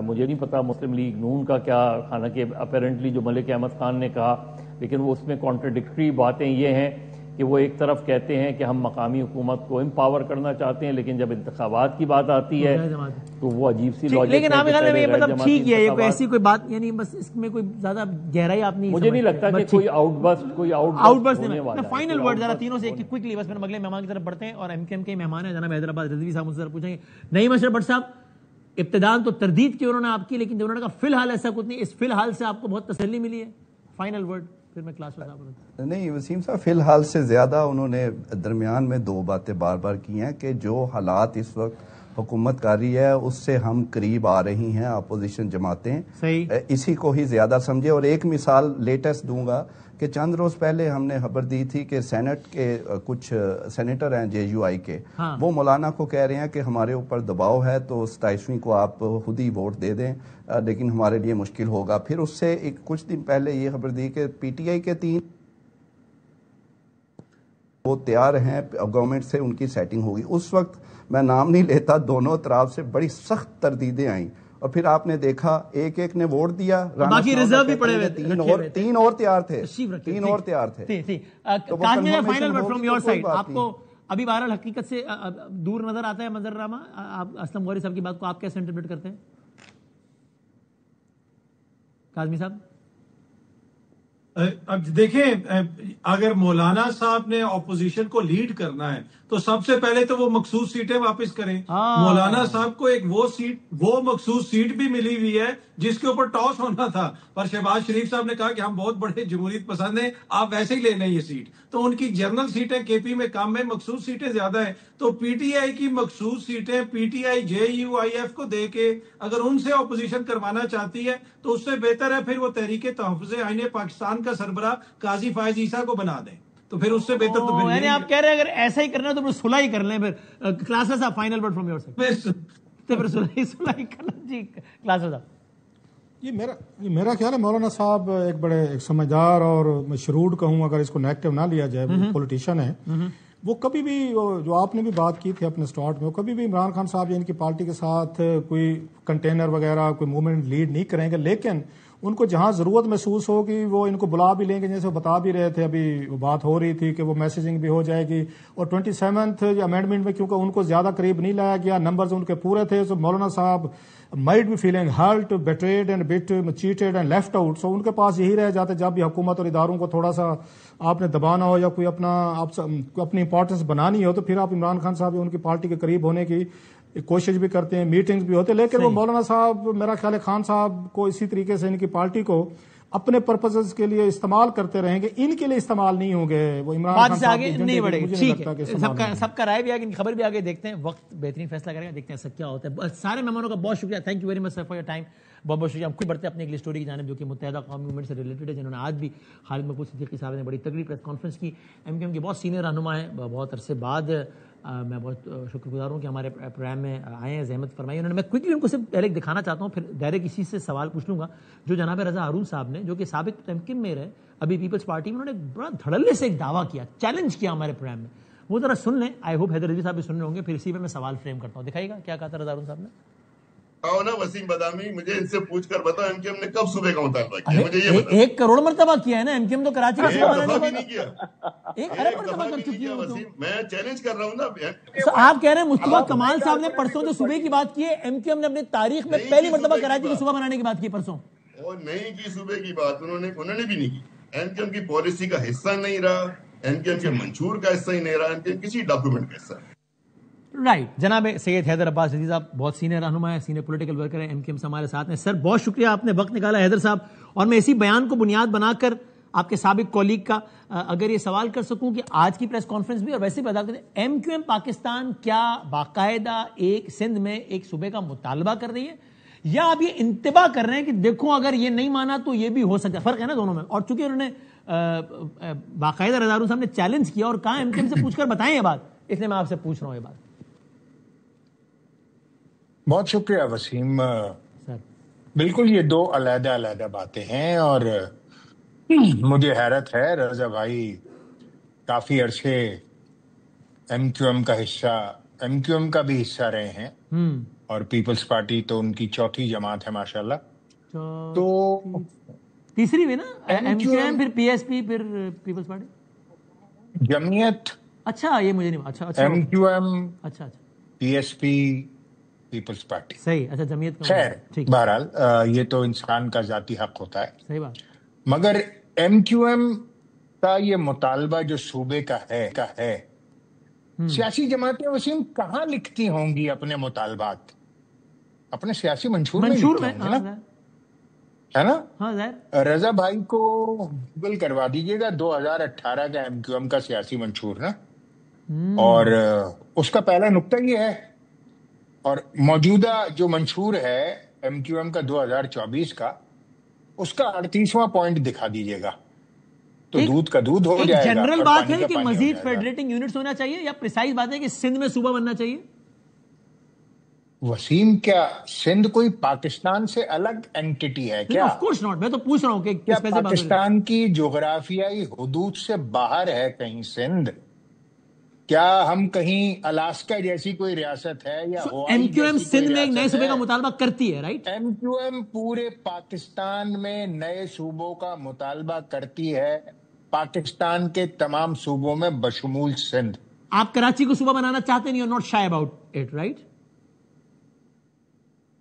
مجھے نہیں پتا مسلم لیگ نون کا کیا, حالانکہ اپیرنٹلی جو ملک احمد خان نے کہا, لیکن وہ اس میں کانٹرڈکٹری باتیں یہ ہیں کہ وہ ایک طرف کہتے ہیں کہ ہم مقامی حکومت کو امپاور کرنا چاہتے ہیں, لیکن جب انتخابات کی بات آتی ہے تو وہ عجیب سی لاجک ہے. لیکن آپ مطلب ٹھیک ہے, یہ ایسی کوئی بات یعنی بس اس میں کوئی زیادہ گہرائی آپ نہیں, مجھے نہیں لگتا کہ کوئی آؤٹ برسٹ ہونے والا ہے. فائنل ورڈ ذرا تینوں سے کوئکلی بس پھر اگلے مہمان کی طرف بڑھتے ہیں, اور ایم کیو ایم کے مہمان ہیں جناب حیدرآباد رضوی صاحب, مجھ سے پوچھیں گے. نہیں مشرف بٹ صاحب, ابتداءً تو تردید کی انہوں نے آپ کی, لیکن جب انہوں نے کہا فی الحال ایسا کچھ نہیں, اس فی الحال سے آپ کو بہت تسلی ملی ہے. فائنل ورڈ پھر میں کلاس میں نہیں وسیم صاحب, فی الحال سے زیادہ انہوں نے درمیان میں دو باتیں بار بار کی ہیں کہ جو حالات اس وقت حکومت کاری ہے اس سے ہم قریب آ رہی ہیں اپوزیشن جماعتیں, اسی کو ہی زیادہ سمجھے. اور ایک مثال لیٹسٹ دوں گا کہ چند روز پہلے ہم نے خبر دی تھی کہ سینٹ کے کچھ سینیٹر ہیں جے یو آئی کے, وہ مولانا کو کہہ رہے ہیں کہ ہمارے اوپر دباؤ ہے تو 27ویں کو آپ خود ہی ووٹ دے دیں, لیکن ہمارے لیے مشکل ہوگا. پھر اس سے کچھ دن پہلے یہ خبر دی کہ پی ٹی آئی کے 3 وہ تیار ہیں, گورنمنٹ سے ان کی سیٹنگ ہوگی. اس وقت میں نام نہیں لیتا, دونوں طرف سے بڑی سخت تردیدیں آئیں, اور پھر آپ نے دیکھا ایک نے ووٹ دیا, باقی ریزرو بھی پڑے ہوئے, تین اور تیار تھے. Final word from your side. آپ کو ابھی بہرحال حقیقت سے دور نظر آتا ہے منظر راما, آپ اسلم غوری صاحب کی بات کو آپ کیسے انٹرپریٹ کرتے ہیں؟ کاظمی صاحب اب دیکھیں, اگر مولانا صاحب نے اپوزیشن کو لیڈ کرنا ہے تو سب سے پہلے تو وہ مخصوص سیٹیں واپس کریں. مولانا صاحب کو ایک وہ مخصوص سیٹ بھی ملی ہوئی ہے جس کے اوپر ٹاس ہونا تھا, پر شہباز شریف صاحب نے کہا کہ ہم بہت بڑے جمہوریت پسند ہیں, آپ ویسے ہی لینا یہ سیٹ. تو ان کی جنرل سیٹیں کے پی میں کم ہے, مخصوص سیٹیں زیادہ ہیں. تو پی ٹی آئی کی مخصوص سیٹیں P T I J U I F کو دے کے اگر ان سے اپوزیشن کروانا چاہتی ہے تو اس سے بہتر ہے پھر وہ تحریک تحفظ آئین پاکستان کا سربراہ قاضی فائز عیسیٰ کو بنا دیں, تو پھر اس سے بہتر تو پھر یعنی آپ کہہ رہے ہیں اگر ایسا ہی کرنا ہے تو پھر صلح ہی کر لیں. پھر کلاسز آپ final word from your side, تو پھر صلح ہی کرنا. جی کلاسز آپ. یہ میرا خیال ہے مولانا صاحب ایک بڑے سمجھدار اور میں شروڈ کہوں اگر اس کو نیگیٹو نہ لیا جائے, پولیٹیشین ہے. وہ کبھی بھی جو آپ نے بھی بات کی تھی اپنے سٹارٹ میں, وہ کبھی بھی عمران خان صاحب ان کی پارٹی کے ساتھ کوئی کنٹینر وغیرہ کوئی موومنٹ لیڈ نہیں کریں گے, لیکن ان کو جہاں ضرورت محسوس ہوگی وہ ان کو بلا بھی لیں گے. جیسے وہ بتا بھی رہے تھے, ابھی وہ بات ہو رہی تھی کہ وہ میسیجنگ بھی ہو جائے گی. اور 27th امینڈمنٹ میں کیونکہ ان کو زیادہ قریب نہیں لایا گیا, نمبرز ان کے پورے تھے, تو مولانا صاحب مائٹ بھی feeling hurt, betrayed and but cheated and left out. So ان کے پاس یہی رہ جاتے جب بھی حکومت اور اداروں کو تھوڑا سا آپ نے دبانا ہو یا کوئی اپنی امپورٹنس بنانی ہو, تو پھر آپ عمران خان صاحب ان کی پارٹی کے قریب ہونے کی کوشش بھی کرتے ہیں, میٹنگز بھی ہوتے ہیں. لیکن وہ مولانا صاحب میرا خیال ہے خان صاحب کو اسی طریقے سے ان کی پارٹی کو اپنے پرپزز کے لیے استعمال کرتے رہیں گے, ان کے لیے استعمال نہیں ہوں گے. وہ عمران خان صاحب آگے نہیں بڑھے گا. ٹھیک ہے, سب کا رائے بھی آگے, خبر بھی آگے دیکھتے ہیں, وقت بہترین فیصلہ کریں گے, دیکھتے ہیں سب کیا ہوتا ہے. سارے مہمانوں کا بہت شکریہ, thank you very much for your time, بہت بہت شکریہ. ہم خود بڑھتے ہیں اپنی اگلی اسٹوری کی جانب جو کہ متحدہ قومی موومنٹ سے ریلیٹڈ ہے, جنہوں نے آج بھی خالد محمود صدیقی صاحب نے بڑی تگڑی پریس کانفرنس کی. ایم کیو ایم کے بہت سینئر رہنما ہیں, بہت عرصے بعد میں بہت شکر گزار ہوں کہ ہمارے پروگرام میں آئے ہیں, زحمت فرمائی انہوں نے. میں کوئکلی ان کو صرف ڈائریکٹ دکھانا چاہتا ہوں, پھر ڈائریکٹ اسی سے سوال پوچھ لوں گا. جو جناب رضا ہارون صاحب نے, جو کہ سابق ایم کیو ایم میں رہے, ابھی پیپلز پارٹی میں, انہوں نے بڑا دھڑلے سے ایک دعویٰ کیا, چیلنج کیا ہمارے پروگرام میں. وہ ذرا سن لیں. آئی ہوپ حیدر رضوی صاحب بھی سن رہے ہوں گے. پھر اسی پہ میں سوال فریم کرتا ہوں. دکھائیے گا کیا کہا تھا رضا ہارون صاحب نے. آؤ نا وسیم بادامی, مجھے ان سے پوچھ کر بتاؤ ایم کیو ایم نے کب صوبے کا مطالبہ کیا, مجھے یہ بتاؤ. 1 کروڑ مرتبہ کیا ہے نا ایم کیو ایم تو کراچی کا صوبہ بنانے بھی نہیں کیا, 1 ارب مرتبہ کر چکی ہے. وسیم میں چیلنج کر رہا ہوں نا. آپ کہہ رہے ہیں مصطفیٰ کمال صاحب نے پرسوں جو صوبے کی بات کی ہے, ایم کیو ایم نے اپنی تاریخ میں پہلی مرتبہ کراچی کو صوبہ بنانے کی بات کی پرسوں. اور نہیں کی صوبے کی بات انہوں نے بھی نہیں کی. ایم کیو ایم کی پالیسی کا حصہ نہیں رہا, ایم کیو ایم کے منشور کا حصہ ہی نہیں رہا, ایم کیو ایم کسی ڈاکومنٹ کا حصہ. رائٹ. جناب سید حیدر عباس رضوی صاحب بہت سینئر رہنما ہے, سینئر پولیٹیکل ورکر ہے, ایم کیو ایم سے ہمارے ساتھ ہیں. سر بہت شکریہ, آپ نے وقت نکالا حیدر صاحب. اور میں اسی بیان کو بنیاد بنا کر آپ کے سابق کولیگ کا اگر یہ سوال کر سکوں کہ آج کی پریس کانفرنس بھی اور ویسے بھی بتا دیں, ایم کیو ایم پاکستان کیا باقاعدہ ایک سندھ میں ایک صوبے کا مطالبہ کر رہی ہے, یا آپ یہ انتباہ کر رہے ہیں کہ دیکھو اگر یہ نہیں مانا تو یہ بھی ہو سکتا ہے؟ فرق ہے نا دونوں میں. اور چونکہ انہوں نے باقاعدہ رضا ہارون صاحب نے چیلنج کیا اور کہا ایم کیو ایم سے پوچھ کر بتائیں یہ بات, اس لیے میں آپ سے پوچھ رہا ہوں یہ بات. بہت شکریہ وسیم. بالکل یہ دو علیحدہ علیحدہ باتیں ہیں, اور مجھے حیرت ہے رضا بھائی کافی عرصے ایم کیو ایم کا حصہ, ایم کیو ایم کا بھی حصہ رہے ہیں, اور پیپلز پارٹی تو ان کی چوتھی جماعت ہے ماشاءاللہ. تو تیسری بھی نا, ایم کیو ایم پھر پی ایس پی پھر پیپلز پارٹی جمعیت. اچھا یہ مجھے نہیں. اچھا ایم کیو ایم, اچھا P S P, Peoples Party. صحیح. اچھا جمعیت. خیر بہرحال یہ تو انسان کا ذاتی حق ہوتا ہے. صحیح بات. مگر ایم کیو ایم کا یہ مطالبہ جو صوبے کا ہے, سیاسی جماعتیں وسیم کہاں لکھتی ہوں گی اپنے مطالبات؟ اپنے سیاسی منشور میں ہے نا. رضا بھائی کو گوگل کروا دیجیے گا 2018 کا ایم کیو ایم کا سیاسی منشور نا, اور اس کا پہلا نقطہ یہ ہے, اور موجودہ جو منشور ہے ایم کیو ایم کا 2024 کا, اس کا 38واں پوائنٹ دکھا دیجیے گا تو دودھ کا دودھ ہو جائے گا. جنرل بات ہے کہ مزید فیڈریٹنگ یونٹس ہونا چاہیے, یا پریسائز بات ہے کہ سندھ میں صوبہ بننا چاہیے؟ وسیم کیا سندھ کوئی پاکستان سے الگ اینٹیٹی ہے کیا؟ Of course not. میں تو پوچھ رہا ہوں کہ کیا پاکستان کی جغرافیائی حدود سے باہر ہے کہیں سندھ؟ کیا ہم کہیں الاسکا جیسی کوئی ریاست ہے, یا ایم کیو ایم سندھ میں ایک نئے صوبے کا مطالبہ کرتی ہے؟ رائٹ. ایم کیو ایم پورے پاکستان میں نئے صوبوں کا مطالبہ کرتی ہے, پاکستان کے تمام صوبوں میں بشمول سندھ. آپ کراچی کو صوبہ بنانا چاہتے نہیں, اور not shy about it, right?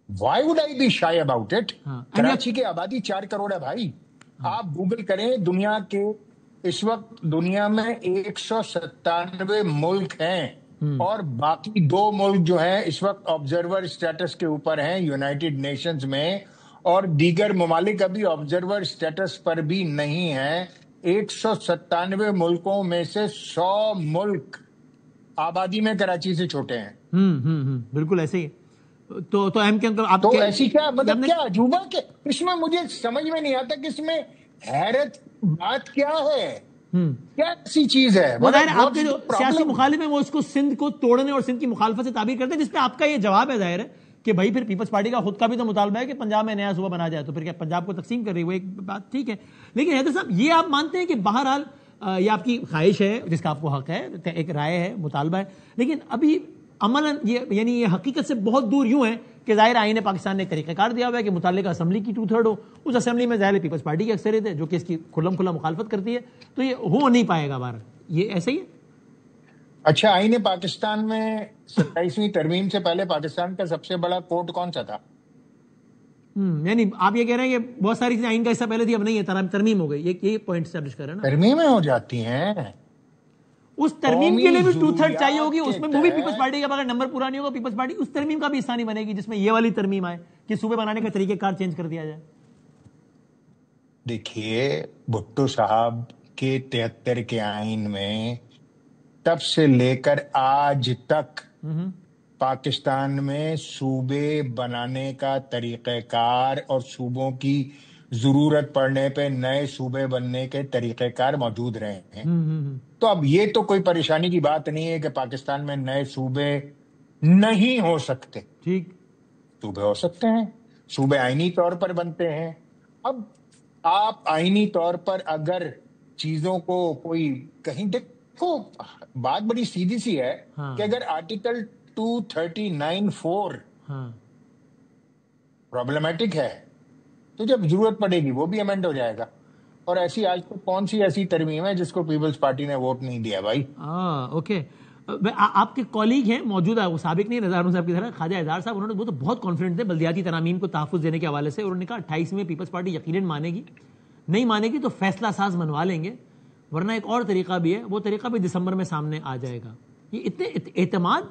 Why would I be shy about it? Karachi کی آبادی 4 کروڑ ہے بھائی. آپ گوگل کریں, دنیا کے اس وقت دنیا میں 197 ملک ہیں, اور باقی 2 ملک جو ہیں اس وقت آبزرور اسٹیٹس کے اوپر ہیں یونائٹڈ نیشنز میں, اور دیگر ممالک ابھی آبزرور اسٹیٹس پر بھی نہیں ہیں. 197 ملکوں میں سے 100 ملک آبادی میں کراچی سے چھوٹے ہیں. بالکل ایسے ہی. تو ایم کیو ایم تو ایسی کیا مطلب کیا عجوبہ کہ اس میں مجھے سمجھ میں نہیں آتا کہ اس میں حیرت بات کیا ہے, کیا ایسی چیز ہے؟ آپ کے جو سیاسی مخالف ہیں وہ اس کو سندھ کو توڑنے اور سندھ کی مخالفت سے تعبیر کرتے ہیں, جس پہ آپ کا یہ جواب ہے ظاہر ہے کہ بھائی پھر پیپلز پارٹی کا خود کا بھی تو مطالبہ ہے کہ پنجاب میں نیا صوبہ بنا جائے, تو پھر کیا پنجاب کو تقسیم کر رہی ہے, وہ ایک بات ٹھیک ہے. لیکن حیدر صاحب یہ آپ مانتے ہیں کہ بہرحال یہ آپ کی خواہش ہے جس کا آپ کو حق ہے, ایک رائے ہے, مطالبہ ہے, لیکن ابھی عملاً یعنی یہ حقیقت سے بہت دور یوں ہے کہ ظاہر آئین پاکستان نے ایک طریقہ کار دیا ہوا ہے کہ متعلقہ اسمبلی کی 2/3 ہو, اس اسمبلی میں ظاہر پیپلز پارٹی کی اکثریت ہے جو کہ اس کی کھلم کھلا مخالفت کرتی ہے, تو یہ ہو نہیں پائے گا بہرحال. یہ ایسا ہی ہے. اچھا, آئین پاکستان میں 27ویں ترمیم سے پہلے پاکستان کا سب سے بڑا کورٹ کون سا تھا؟ یعنی آپ یہ کہہ رہے ہیں کہ بہت ساری چیزیں آئین کا حصہ پہلے تھی, اب نہیں ہے, ترمیم ہو گئی, یہ پوائنٹ اسٹیبلش کر رہے ہیں نا. ترمیمیں ہو جاتی ہیں, اس ترمیم کے لیے بھی 2/3 چاہیے ہوگی, اس میں وہ بھی پیپلز پارٹی کا اگر نمبر پورا نہیں ہوگا, پیپلز پارٹی اس ترمیم کا بھی حصہ نہیں بنے گی جس میں یہ والی ترمیم آئے کہ صوبے بنانے کا طریقہ کار چینج کر دیا جائے. دیکھیے بھٹو صاحب کے 73 کے آئین میں تب سے لے کر آج تک پاکستان میں صوبے بنانے کا طریقہ کار اور صوبوں کی ضرورت پڑنے پہ نئے صوبے بننے کے طریقہ کار موجود رہے ہیں. تو اب یہ تو کوئی پریشانی کی بات نہیں ہے کہ پاکستان میں نئے صوبے نہیں ہو سکتے. ٹھیک, صوبے ہو سکتے ہیں, صوبے آئینی طور پر بنتے ہیں. اب آپ آئینی طور پر اگر چیزوں کو کوئی کہیں دیکھو بات بڑی سیدھی سی ہے کہ اگر آرٹیکل 239(4) پرابلمیٹک ہے تو جب ضرورت پڑے گی وہ بھی امینڈ ہو جائے گا. اور ایسی آج تک کون سی ایسی ترمیم ہے جس کو پیپلز پارٹی نے ووٹ نہیں دیا بھائی؟ اوکے. آپ کے کولیگ ہیں موجودہ، وہ سابق نہیں رضا ہارون صاحب کی طرح، خواجہ اظہار صاحب، انہوں نے وہ تو بہت کانفیڈنٹ تھے بلدیاتی ترامیم کو تحفظ دینے کے حوالے سے. انہوں نے کہا 28 میں پیپلز پارٹی یقیناً مانے گی، نہیں مانے گی تو فیصلہ ساز منوا لیں گے، ورنہ ایک اور طریقہ بھی ہے، وہ طریقہ بھی دسمبر میں سامنے آ جائے گا. یہ اتنے اعتماد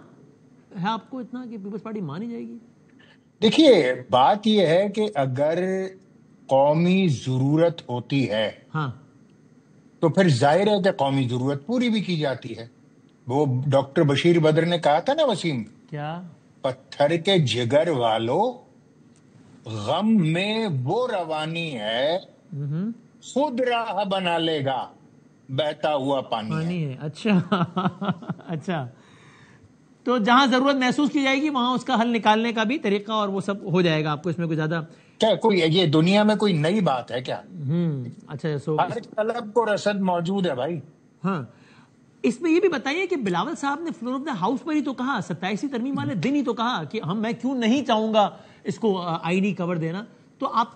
ہے آپ کو اتنا کہ پیپلز پارٹی مانی جائے گی؟ دیکھیے بات یہ ہے کہ اگر قومی ضرورت ہوتی ہے تو پھر ظاہر ہے کہ قومی ضرورت پوری بھی کی جاتی ہے. وہ ڈاکٹر بشیر بدر نے کہا تھا نا وسیم، کیا پتھر کے جگر والو غم میں وہ روانی ہے خود راہ بنا لے گا بہتا ہوا پانی ہے. اچھا تو جہاں ضرورت محسوس کی جائے گی وہاں اس کا حل نکالنے کا بھی طریقہ اور وہ سب ہو جائے گا. آپ کو اس میں کوئی زیادہ کیا کوئی یہ دنیا میں کوئی نئی بات ہے کیا؟ اچھا ہر طلب کو رسد موجود ہے بھائی. ہاں اس میں یہ بھی بتائیے کہ بلاول صاحب نے فلور آف دا ہاؤس پر ہی تو کہا، 27ویں ترمیم والے دن ہی تو کہا کہ میں کیوں نہیں چاہوں گا اس کو آئینی کور دینا. تو آپ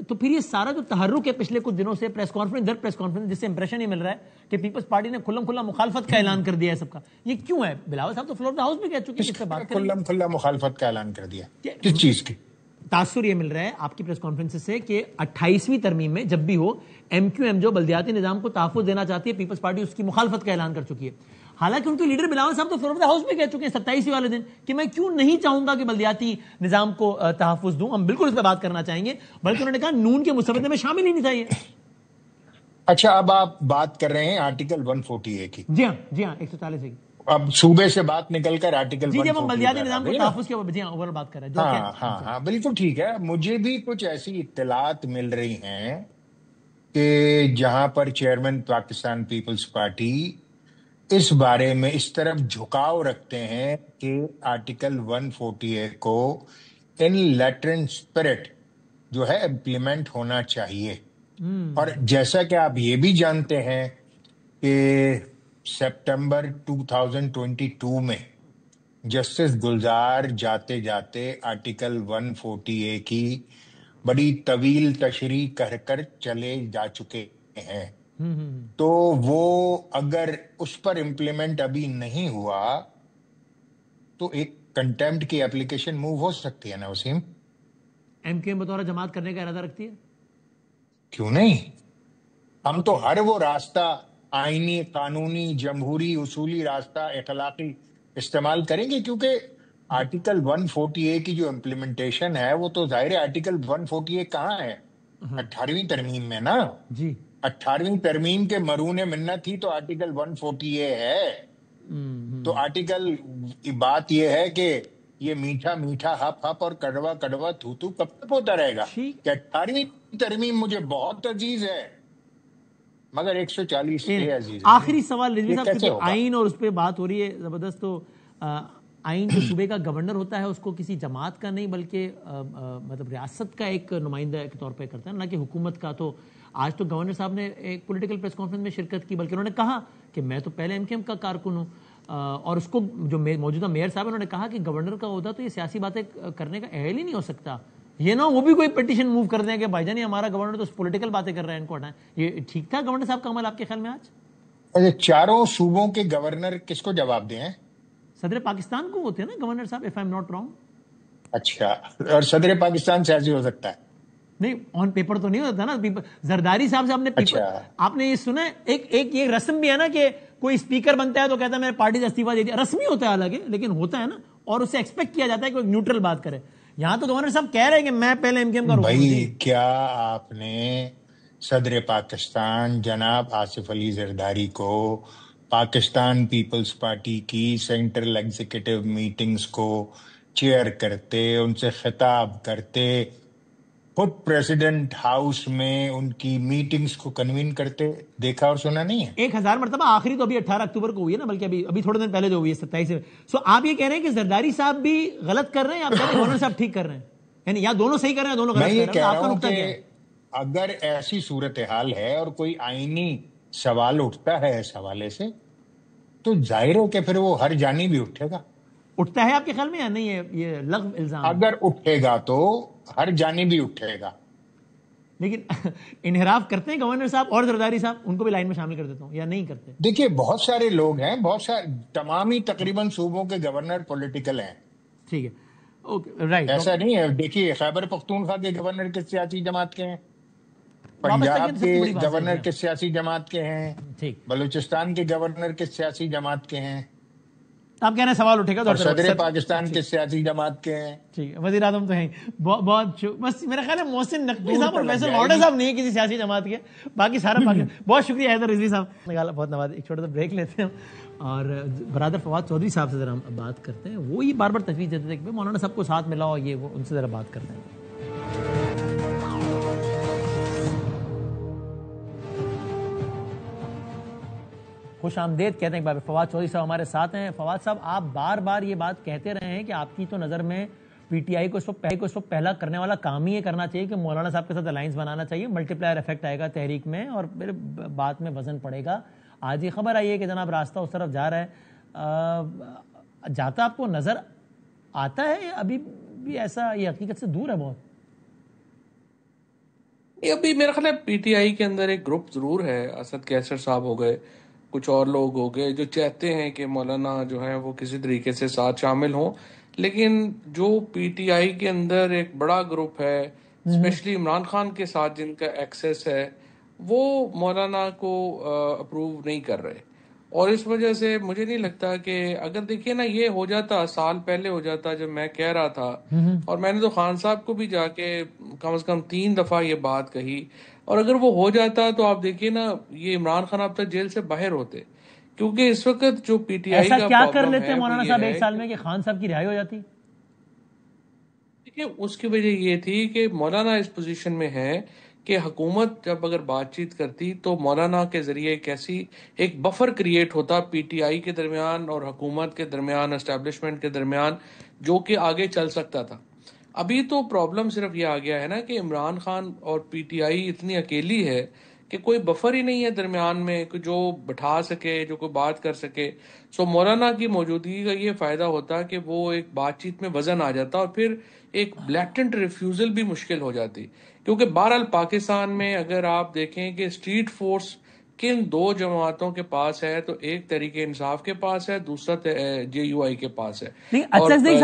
تو پھر یہ سارا جو تحرک ہے پچھلے کچھ دنوں سے پریس کانفرنس در پریس کانفرنس، جس سے امپریشن یہ مل رہا ہے کہ پیپلز پارٹی نے کھلم کھلا مخالفت کا اعلان کر دیا ہے سب کا، یہ کیوں ہے؟ بلاول صاحب تو فلور آف دا ہاؤس بھی کہہ چکے ہیں اس پہ بات کریں. کھلم کھلا مخالفت کا اعلان کر دیا کس چیز کی؟ تاثر یہ مل رہا ہے آپ کی پریس کانفرنس سے کہ 28ویں ترمیم میں جب بھی ہو ایم کیو ایم جو بلدیاتی نظام کو تحفظ دینا چاہتی ہے، پیپلز پارٹی اس کی مخالفت کا اعلان کر چکی ہے. حالانکہ ان کے لیڈر بلاول صاحب تو فلور آف دا ہاؤس بھی کہہ چکے ہیں 27ویں والے دن کہ میں کیوں نہیں چاہوں گا کہ بلدیاتی نظام کو تحفظ دوں. ہم بالکل اس پہ بات کرنا چاہیں گے، بلکہ انہوں نے کہا نون کے مسودے میں شامل ہی نہیں تھا یہ. اچھا اب آپ بات کر رہے ہیں آرٹیکل 140A کی. جی ہاں 140 کی. اب صوبے سے بات نکل کر آرٹیکل 140 جب ہم بلدیاتی نظام کو تحفظ کے اوپر بات کر رہے ہیں. ہاں بالکل ٹھیک ہے. مجھے بھی کچھ ایسی اطلاعات مل رہی ہیں کہ جہاں پر چیئرمین پاکستان پیپلز پارٹی اس بارے میں اس طرف جھکاؤ رکھتے ہیں کہ آرٹیکل 140A کو ان لیٹر اینڈ اسپرٹ جو ہے امپلیمنٹ ہونا چاہیے. اور جیسا کہ آپ یہ بھی جانتے ہیں کہ سپٹمبر 2022 میں جسٹس گلزار جاتے جاتے آرٹیکل 140A کی بڑی طویل تشریح کر چلے جا چکے ہیں. تو وہ اگر اس پر امپلیمنٹ ابھی نہیں ہوا تو ایک کنٹیمپٹ کی اپلیکیشن موو ہو سکتی ہے نا وسیم؟ ایم کیو ایم بطور جماعت کرنے کا ارادہ رکھتی ہے؟ کیوں نہیں؟ ہم تو ہر وہ راستہ آئینی، قانونی، جمہوری، اصولی راستہ اخلاقی استعمال کریں گے، کیونکہ آرٹیکل 140A کی جو امپلیمنٹیشن ہے وہ تو ظاہر ہے آرٹیکل 140A کہاں ہے؟ 18ویں ترمیم میں نا. جی 18ویں ترمیم کے مرہون منت ہی تو آرٹیکل 140A ہے. تو آرٹیکل بات یہ ہے کہ یہ میٹھا میٹھا ہپ ہپ اور کڑوا کڑوا تھو تھو کب تک ہوتا رہے گا؟ کہ 18ویں ترمیم مجھے بہت عزیز ہے مگر 140 عزیز. آخری سوال رضوی صاحب، کہ آئین اور اس پہ بات ہو رہی ہے زبردست، تو آئین جو صوبے کا گورنر ہوتا ہے اس کو کسی جماعت کا نہیں بلکہ مطلب ریاست کا ایک نمائندہ کے طور پہ کرتا ہے، نہ کہ حکومت کا. تو آج تو گورنر صاحب نے ایک پولیٹیکل پریس کانفرنس میں شرکت کی، بلکہ انہوں نے کہا کہ میں تو پہلے ایم کیو ایم کا کارکن ہوں، اور اس کو جو موجودہ میئر صاحب انہوں نے کہا کہ گورنر کا عہدہ تو یہ سیاسی باتیں کرنے کا اہل ہی نہیں ہو سکتا. یہ نہ وہ بھی کوئی پٹیشن موو کر دیں کہ بھائی جان ہمارا گورنر تو پولیٹیکل باتیں کر رہے ہیں، ان کو ہٹائیں. یہ ٹھیک تھا گورنر صاحب کا عمل آپ کے خیال میں آج؟ چاروں صوبوں کے گورنر کس کو جواب دیں؟ صدر پاکستان کو ہوتے ہیں نا گورنر صاحب، if I am not wrong. اچھا، اور صدر پاکستان سیاسی ہو سکتا ہے؟ نہیں، آن پیپر تو نہیں ہوتا نا. زرداری صاحب سے آپ نے یہ سنا ہے، ایک یہ رسم بھی ہے نا کہ کوئی اسپیکر بنتا ہے تو کہتا ہے میں نے پارٹی سے استعفیٰ دے دیا. رسمی ہوتا ہے حالانکہ، لیکن ہوتا ہے نا، اور اس سے ایکسپیکٹ کیا جاتا ہے کہ وہ نیوٹرل بات کرے. یہاں تو گورنر صاحب کہہ رہے ہیں کہ میں پہلے ایم کیو ایم کا بھائی کیا آپ نے صدر پاکستان جناب آصف علی زرداری کو پاکستان پیپلز پارٹی کی سینٹرل ایگزیکٹو میٹنگز کو چیئر کرتے، ان سے خطاب کرتے، خود پریزیڈنٹ ہاؤس میں ان کی میٹنگز کو کنوین کرتے دیکھا اور سنا نہیں ہے؟ 1000 مرتبہ. آخری تو ابھی 18 اکتوبر کو ہوئی ہے نا، بلکہ ابھی تھوڑے دن پہلے جو ہوئی ہے 27 سے. سو آپ یہ کہہ رہے ہیں کہ زرداری صاحب بھی غلط کر رہے ہیں یا گورنر صاحب ٹھیک کر رہے ہیں؟ یعنی یا دونوں صحیح کر رہے ہیں دونوں غلط کر رہے ہیں؟ میں یہ کہہ رہا ہوں کہ اگر ایسی صورتحال ہے اور کوئی آئینی سوال اٹھتا ہے اس حوالے سے تو ظاہر ہو کہ پھر وہ ہر جانی بھی اٹھے گا. اٹھتا ہے آپ کے خیال میں یا نہیں ہے یہ لغو الزام؟ اگر اٹھے گا تو ہر جانی بھی اٹھے گا. لیکن انحراف کرتے ہیں گورنر صاحب اور زرداری صاحب؟ ان کو بھی لائن میں شامل کر دیتا ہوں، یا نہیں کرتے؟ دیکھیے بہت سارے لوگ ہیں، بہت سارے، تمام ہی تقریباً صوبوں کے گورنر پولیٹیکل ہیں. ٹھیک ہے، اوکے، رائٹ. ایسا نہیں ہے. دیکھیے خیبر پختونخوا کے گورنر کس سیاسی جماعت کے ہیں، پنجاب کے گورنر کس سیاسی جماعت کے ہیں، بلوچستان کے گورنر کس سیاسی جماعت کے ہیں. آپ کہنا سوال اٹھے گا اور صدر پاکستان کس سیاسی جماعت کے ہیں. ٹھیک ہے، وزیر اعظم تو ہیں. بہت بس میرا خیال ہے محسن نقوی صاحب اور فیصل موڈا صاحب نہیں کسی سیاسی جماعت کے، باقی سارا بہت شکریہ حیدر رضوی صاحب، بہت نواز. ایک چھوٹا سا بریک لیتے ہیں اور برادر فواد چودھری صاحب سے ذرا ہم بات کرتے ہیں. وہ یہ بار بار تجویز دیتے تھے کہ مولانا صاحب کو ساتھ ملاؤ، یہ وہ، ان سے ذرا بات کرتے ہیں. خوش آمدید کہتے ہیں بابا فواد چودھری صاحب ہمارے ساتھ ہیں. فواد صاحب، آپ بار بار یہ بات کہتے رہے ہیں کہ آپ کی تو نظر میں پی ٹی آئی کو اس وقت پہلا کرنے والا کام ہی یہ کرنا چاہیے کہ مولانا صاحب کے ساتھ الائنس بنانا چاہیے، ملٹی پلائر افیکٹ آئے گا تحریک میں اور پھر بات میں وزن پڑے گا. آج یہ خبر آئی ہے کہ جناب راستہ اس طرف جا رہا ہے، جاتا آپ کو نظر آتا ہے ابھی بھی ایسا، یہ حقیقت سے دور ہے بہت؟ ابھی میرا خیال ہے پی ٹی آئی کے اندر ایک گروپ ضرور ہے. اسد کیسر صاحب ہو گئے، کچھ اور لوگ ہو گئے جو چاہتے ہیں کہ مولانا جو ہے وہ کسی طریقے سے ساتھ شامل ہوں. لیکن جو پی ٹی آئی کے اندر ایک بڑا گروپ ہے، اسپیشلی عمران خان کے ساتھ جن کا ایکسیس ہے، وہ مولانا کو اپروو نہیں کر رہے. اور اس وجہ سے مجھے نہیں لگتا کہ اگر دیکھیے نا یہ ہو جاتا سال پہلے ہو جاتا جب میں کہہ رہا تھا، اور میں نے تو خان صاحب کو بھی جا کے کم از کم 3 دفعہ یہ بات کہی، اور اگر وہ ہو جاتا تو آپ دیکھیے نا یہ عمران خان اب تک جیل سے باہر ہوتے. کیونکہ اس وقت جو پی ٹی آئی کا ایسا کیا کر لیتے مولانا صاحب ایک سال میں کہ خان صاحب کی رہائی ہو جاتی؟ دیکھیے اس کی وجہ یہ تھی کہ مولانا اس پوزیشن میں ہے کہ حکومت جب اگر بات چیت کرتی تو مولانا کے ذریعے کیسی ایک بفر کریٹ ہوتا پی ٹی آئی کے درمیان اور حکومت کے درمیان، اسٹیبلشمنٹ کے درمیان، جو کہ آگے چل سکتا تھا. ابھی تو پرابلم صرف یہ آ گیا ہے نا کہ عمران خان اور پی ٹی آئی اتنی اکیلی ہے کہ کوئی بفر ہی نہیں ہے درمیان میں جو بٹھا سکے، جو کوئی بات کر سکے. سو مولانا کی موجودگی کا یہ فائدہ ہوتا کہ وہ ایک بات چیت میں وزن آ جاتا اور پھر ایک بلیٹنٹ ریفیوزل بھی مشکل ہو جاتی. کیونکہ بہرحال پاکستان میں اگر آپ دیکھیں کہ اسٹریٹ فورس کن 2 جماعتوں کے پاس ہے تو ایک تحریک انصاف کے پاس ہے، دوسرا جے یو آئی کے پاس ہے. اور تیسری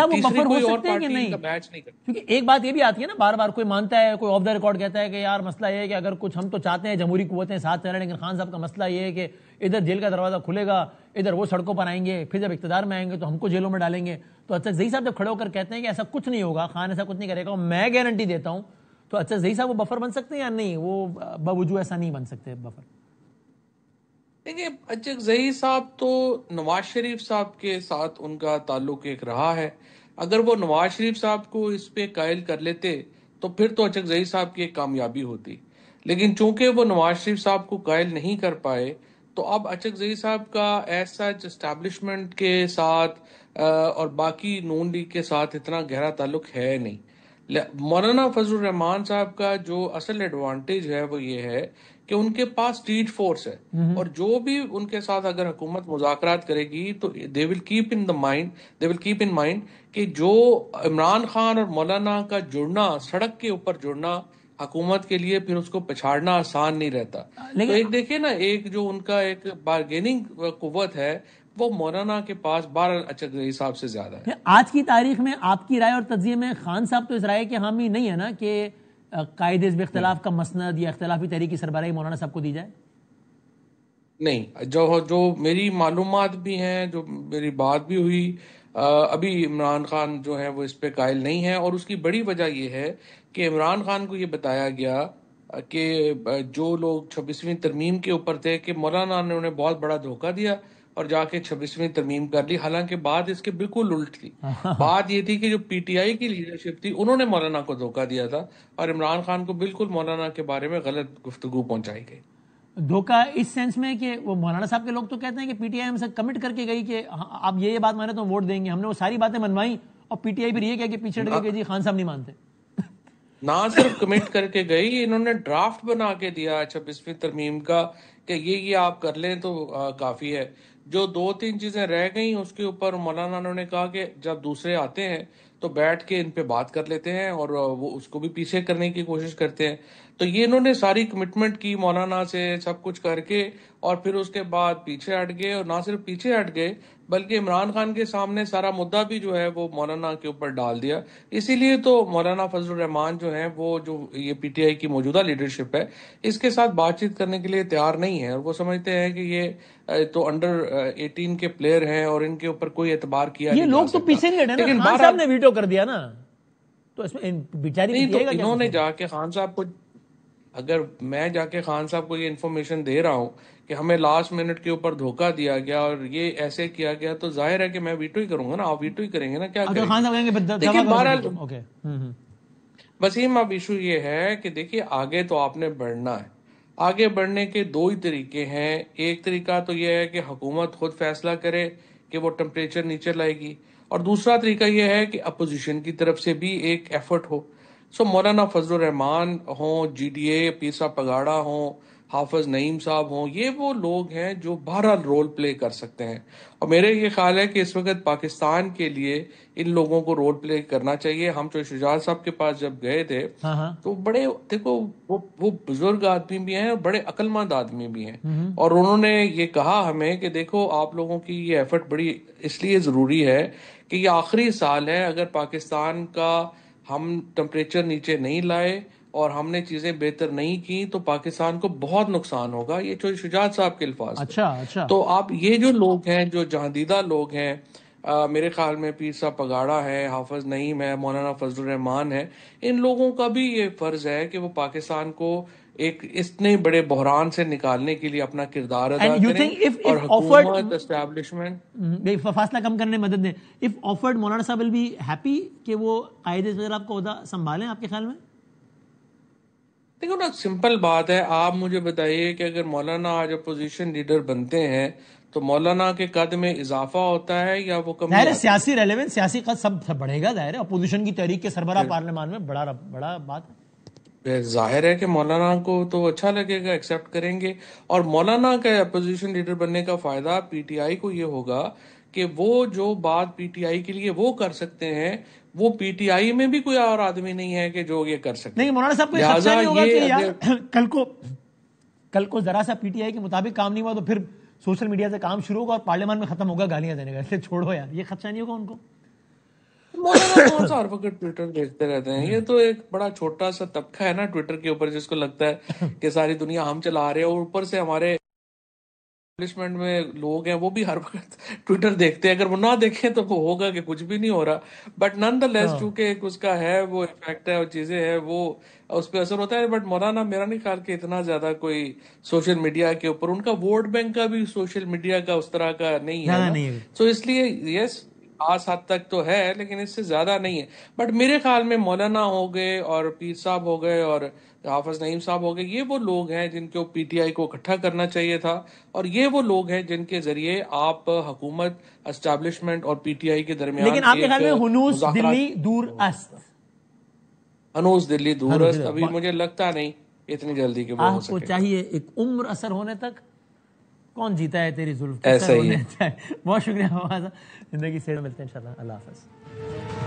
کوئی اور پارٹی کا میچ نہیں کرتی. کیونکہ ایک بات یہ بھی آتی ہے نا، بار بار کوئی مانتا ہے، کوئی آف دا ریکارڈ کہتا ہے کہ یار مسئلہ یہ ہے کہ اگر کچھ ہم تو چاہتے ہیں جمہوری قوتیں ساتھ چل رہے ہیں، لیکن خان صاحب کا مسئلہ یہ ہے کہ ادھر جیل کا دروازہ کھلے گا، ادھر وہ سڑکوں پر آئیں گے، پھر جب اقتدار میں آئیں گے تو ہم کو جیلوں میں ڈالیں گے. تو اچھا زئی صاحب جب کھڑے ہو کر کہتے ہیں کہ ایسا کچھ نہیں ہوگا، خان ایسا کچھ نہیں کرے گا، میں گارنٹی دیتا ہوں، تو اچھا زئی صاحب وہ بفر بن سکتے ہیں یا نہیں؟ وہ باوجود ایسا نہیں بن سکتے بفر. دیکھیے اچک زئی صاحب تو نواز شریف صاحب کے ساتھ ان کا تعلق ایک رہا ہے. اگر وہ نواز شریف صاحب کو اس پہ قائل کر لیتے تو پھر تو اچک زئی صاحب کی ایک کامیابی ہوتی. لیکن چونکہ وہ نواز شریف صاحب کو قائل نہیں کر پائے تو اب اچک زئی صاحب کا ایسا اسٹیبلشمنٹ کے ساتھ اور باقی نون لیگ کے ساتھ اتنا گہرا تعلق ہے نہیں. مولانا فضل الرحمان صاحب کا جو اصل ایڈوانٹیج ہے وہ یہ ہے کہ ان کے پاس اسٹریٹ فورس ہے، اور جو بھی ان کے ساتھ اگر حکومت مذاکرات کرے گی تو دے ول کیپ ان مائنڈ کہ جو عمران خان اور مولانا کا جڑنا، سڑک کے اوپر جڑنا، حکومت کے لیے پھر اس کو پچھاڑنا آسان نہیں رہتا. تو ایک دیکھیں نا، ایک جو ان کا ایک بارگیننگ قوت ہے وہ مولانا کے پاس 12 اچک زئی صاحب سے زیادہ ہے. آج کی تاریخ میں آپ کی رائے اور تجزیے میں خان صاحب تو اس رائے کے حامی نہیں ہے نا کہ قائد حزب اختلاف کا مسند یا اختلافی تحریک کی سربراہی مولانا صاحب کو دی جائے؟ نہیں، جو میری معلومات بھی ہیں، جو میری بات بھی ہوئی، ابھی عمران خان جو ہے وہ اس پہ قائل نہیں ہے. اور اس کی بڑی وجہ یہ ہے کہ عمران خان کو یہ بتایا گیا کہ جو لوگ 26ویں ترمیم کے اوپر تھے کہ مولانا نے انہیں بہت بڑا دھوکہ دیا اور جا کے 26ویں ترمیم کر لی. حالانکہ بات اس کے بالکل الٹ تھی. بات یہ تھی کہ جو پی ٹی آئی کی لیڈرشپ تھی انہوں نے مولانا کو دھوکہ دیا تھا اور عمران خان کو بالکل مولانا کے بارے میں غلط گفتگو پہنچائی گئی. دھوکہ اس سینس میں کہ وہ مولانا صاحب کے لوگ تو کہتے ہیں کہ پی ٹی آئی ہم سے کمٹ کر کے گئی کہ آپ یہ بات مانے تو ووٹ دیں گے. ہم نے وہ ساری باتیں منوائی اور پی ٹی آئی پھر یہ کہہ کے پیچھے ہٹ گئی کہ جی خان صاحب نہیں مانتے. نہ صرف کمٹ کر کے گئی، انہوں نے ڈرافٹ بنا کے دیا 26ویں ترمیم کا کہ یہ آپ کر لیں تو کافی ہے. جو 2-3 چیزیں رہ گئیں اس کے اوپر مولانا نے کہا کہ جب دوسرے آتے ہیں تو بیٹھ کے ان پہ بات کر لیتے ہیں اور وہ اس کو بھی پیچھے کرنے کی کوشش کرتے ہیں. تو یہ انہوں نے ساری کمٹمنٹ کی مولانا سے سب کچھ کر کے, اور پھر اس کے بعد پیچھے ہٹ گئے, اور نہ صرف پیچھے ہٹ گئے بلکہ عمران خان کے سامنے سارا مدعا بھی جو ہے وہ مولانا کے اوپر ڈال دیا. اسی لیے تو مولانا فضل الرحمان جو ہیں وہ جو یہ پی ٹی آئی کی موجودہ لیڈرشپ ہے اس کے ساتھ بات چیت کرنے کے لیے تیار نہیں ہے, اور وہ سمجھتے ہیں کہ یہ تو انڈر 18 کے پلیئر ہیں اور ان کے اوپر کوئی اعتبار کیا نہیں. یہ لوگ تو پیچھے نہیں ہٹے نا, خان صاحب نے ویٹو کر دیا نا, تو اس میں بیچاری انہوں نے جا کے خان صاحب کو, اگر میں جا کے خان صاحب کو یہ انفارمیشن دے رہا ہوں کہ ہمیں لاسٹ منٹ کے اوپر دھوکہ دیا گیا اور یہ ایسے کیا گیا, تو ظاہر ہے کہ میں ویٹو ہی کروں گا نا, آپ ویٹو ہی کریں گے نا, کیا کریں گے. لیکن بہرحال وسیم اب ایشو یہ ہے کہ دیکھیے آگے تو آپ نے بڑھنا ہے. آگے بڑھنے کے 2 ہی طریقے ہیں. ایک طریقہ تو یہ ہے کہ حکومت خود فیصلہ کرے کہ وہ ٹمپریچر نیچے لائے گی, اور دوسرا طریقہ یہ ہے کہ اپوزیشن کی طرف سے بھی ایک ایفرٹ ہو. سو مولانا فضل الرحمان ہوں, جی ڈی اے پیر صاحب پگاڑا ہوں, حافظ نعیم صاحب ہوں, یہ وہ لوگ ہیں جو بہرحال رول پلے کر سکتے ہیں. اور میرے یہ خیال ہے کہ اس وقت پاکستان کے لیے ان لوگوں کو رول پلے کرنا چاہیے. ہم تو شجاعت صاحب کے پاس جب گئے تھے تو بڑے دیکھو وہ بزرگ آدمی بھی ہیں, بڑے عقل مند آدمی بھی ہیں, اور انہوں نے یہ کہا ہمیں کہ دیکھو آپ لوگوں کی یہ ایفرٹ بڑی اس لیے ضروری ہے کہ یہ آخری سال ہے, اگر پاکستان کا ہم ٹمپریچر نیچے نہیں لائے اور ہم نے چیزیں بہتر نہیں کی تو پاکستان کو بہت نقصان ہوگا. یہ جو شجاعت صاحب کے الفاظ. اچھا. تو آپ یہ جو لوگ ہیں جو جہاندیدہ لوگ ہیں, میرے خیال میں پیر صاحب پگاڑا ہے, حافظ نعیم ہے, مولانا فضل الرحمان ہے, ان لوگوں کا بھی یہ فرض ہے کہ وہ پاکستان کو ایک اتنے بڑے بحران سے نکالنے کے لیے اپنا کردار ادا کریں اور حکومت اسٹیبلشمنٹ فاصلہ کم کرنے میں مدد دیں. if offered مولانا صاحب will be happy کہ وہ قائد وزیر آپ کا عہدہ سنبھالیں آپ کے خیال میں؟ دیکھو نا, سمپل بات ہے, آپ مجھے بتائیے کہ اگر مولانا آج اپوزیشن لیڈر بنتے ہیں تو مولانا کے قد میں اضافہ ہوتا ہے یا وہ کمی؟ ظاہر ہے سیاسی ریلیونس, سیاسی قد سب بڑھے گا, ظاہر ہے اپوزیشن کی تحریک کے سربراہ پارلیمان میں بڑا بات ہے. ظاہر ہے کہ مولانا کو تو اچھا لگے گا, ایکسیپٹ کریں گے, اور مولانا کا اپوزیشن لیڈر بننے کا فائدہ پی ٹی آئی کو یہ ہوگا کہ وہ جو بات پی ٹی آئی کے لیے وہ کر سکتے ہیں وہ پی ٹی آئی میں بھی کوئی اور آدمی نہیں ہے کہ جو یہ کر سکتے. نہیں, مولانا صاحب کو یہ خدشہ نہیں ہوگا کہ یار کل کو ذرا سا پی ٹی آئی کے مطابق کام نہیں ہوا تو پھر سوشل میڈیا سے کام شروع ہوگا اور پارلیمان میں ختم ہوگا گالیاں دینے کا, اسے چھوڑو یار, یہ خدشہ نہیں ہوگا ان کو؟ مولانا کون سا ہر وقت ٹویٹر دیکھتے رہتے ہیں, یہ تو ایک بڑا چھوٹا سا طبقہ ہے نا ٹویٹر کے اوپر جس کو لگتا ہے کہ ساری دنیا ہم چلا رہے ہیں, اور اوپر سے ہمارے اسٹیبلشمنٹ میں لوگ ہیں وہ بھی ہر وقت ٹویٹر دیکھتے ہیں. اگر وہ نہ دیکھیں تو وہ ہوگا کہ کچھ بھی نہیں ہو رہا, بٹ نان دا لیس چونکہ ایک اس کا ہے وہ افیکٹ ہے اور چیزیں ہیں وہ اس پہ اثر ہوتا ہے. بٹ مولانا میرا نہیں خیال کہ اتنا زیادہ کوئی سوشل میڈیا کے اوپر, ان کا ووٹ بینک کا بھی سوشل میڈیا کا اس طرح کا نہیں ہے, تو اس لیے یس خاص حد تک تو ہے لیکن اس سے زیادہ نہیں ہے. بٹ میرے خیال میں مولانا ہو گئے اور پیر صاحب ہو گئے اور حافظ نعیم صاحب ہو گئے, یہ وہ لوگ ہیں جن کو پی ٹی آئی کو اکٹھا کرنا چاہیے تھا, اور یہ وہ لوگ ہیں جن کے ذریعے آپ حکومت, اسٹیبلشمنٹ اور پی ٹی آئی کے درمیان. لیکن آپ کے خیال میں ہنوز دلی دور است, ہنوز دلی دور است ابھی مجھے لگتا نہیں اتنی جلدی کہ وہ ہو سکے. آپ کو چاہیے ایک عمر اثر ہونے تک, کون جیتا ہے تیری زلف, ایسا ہی ہے. بہت شکریہ, زندگی سے ملتے ہیں انشاءاللہ, اللہ حافظ.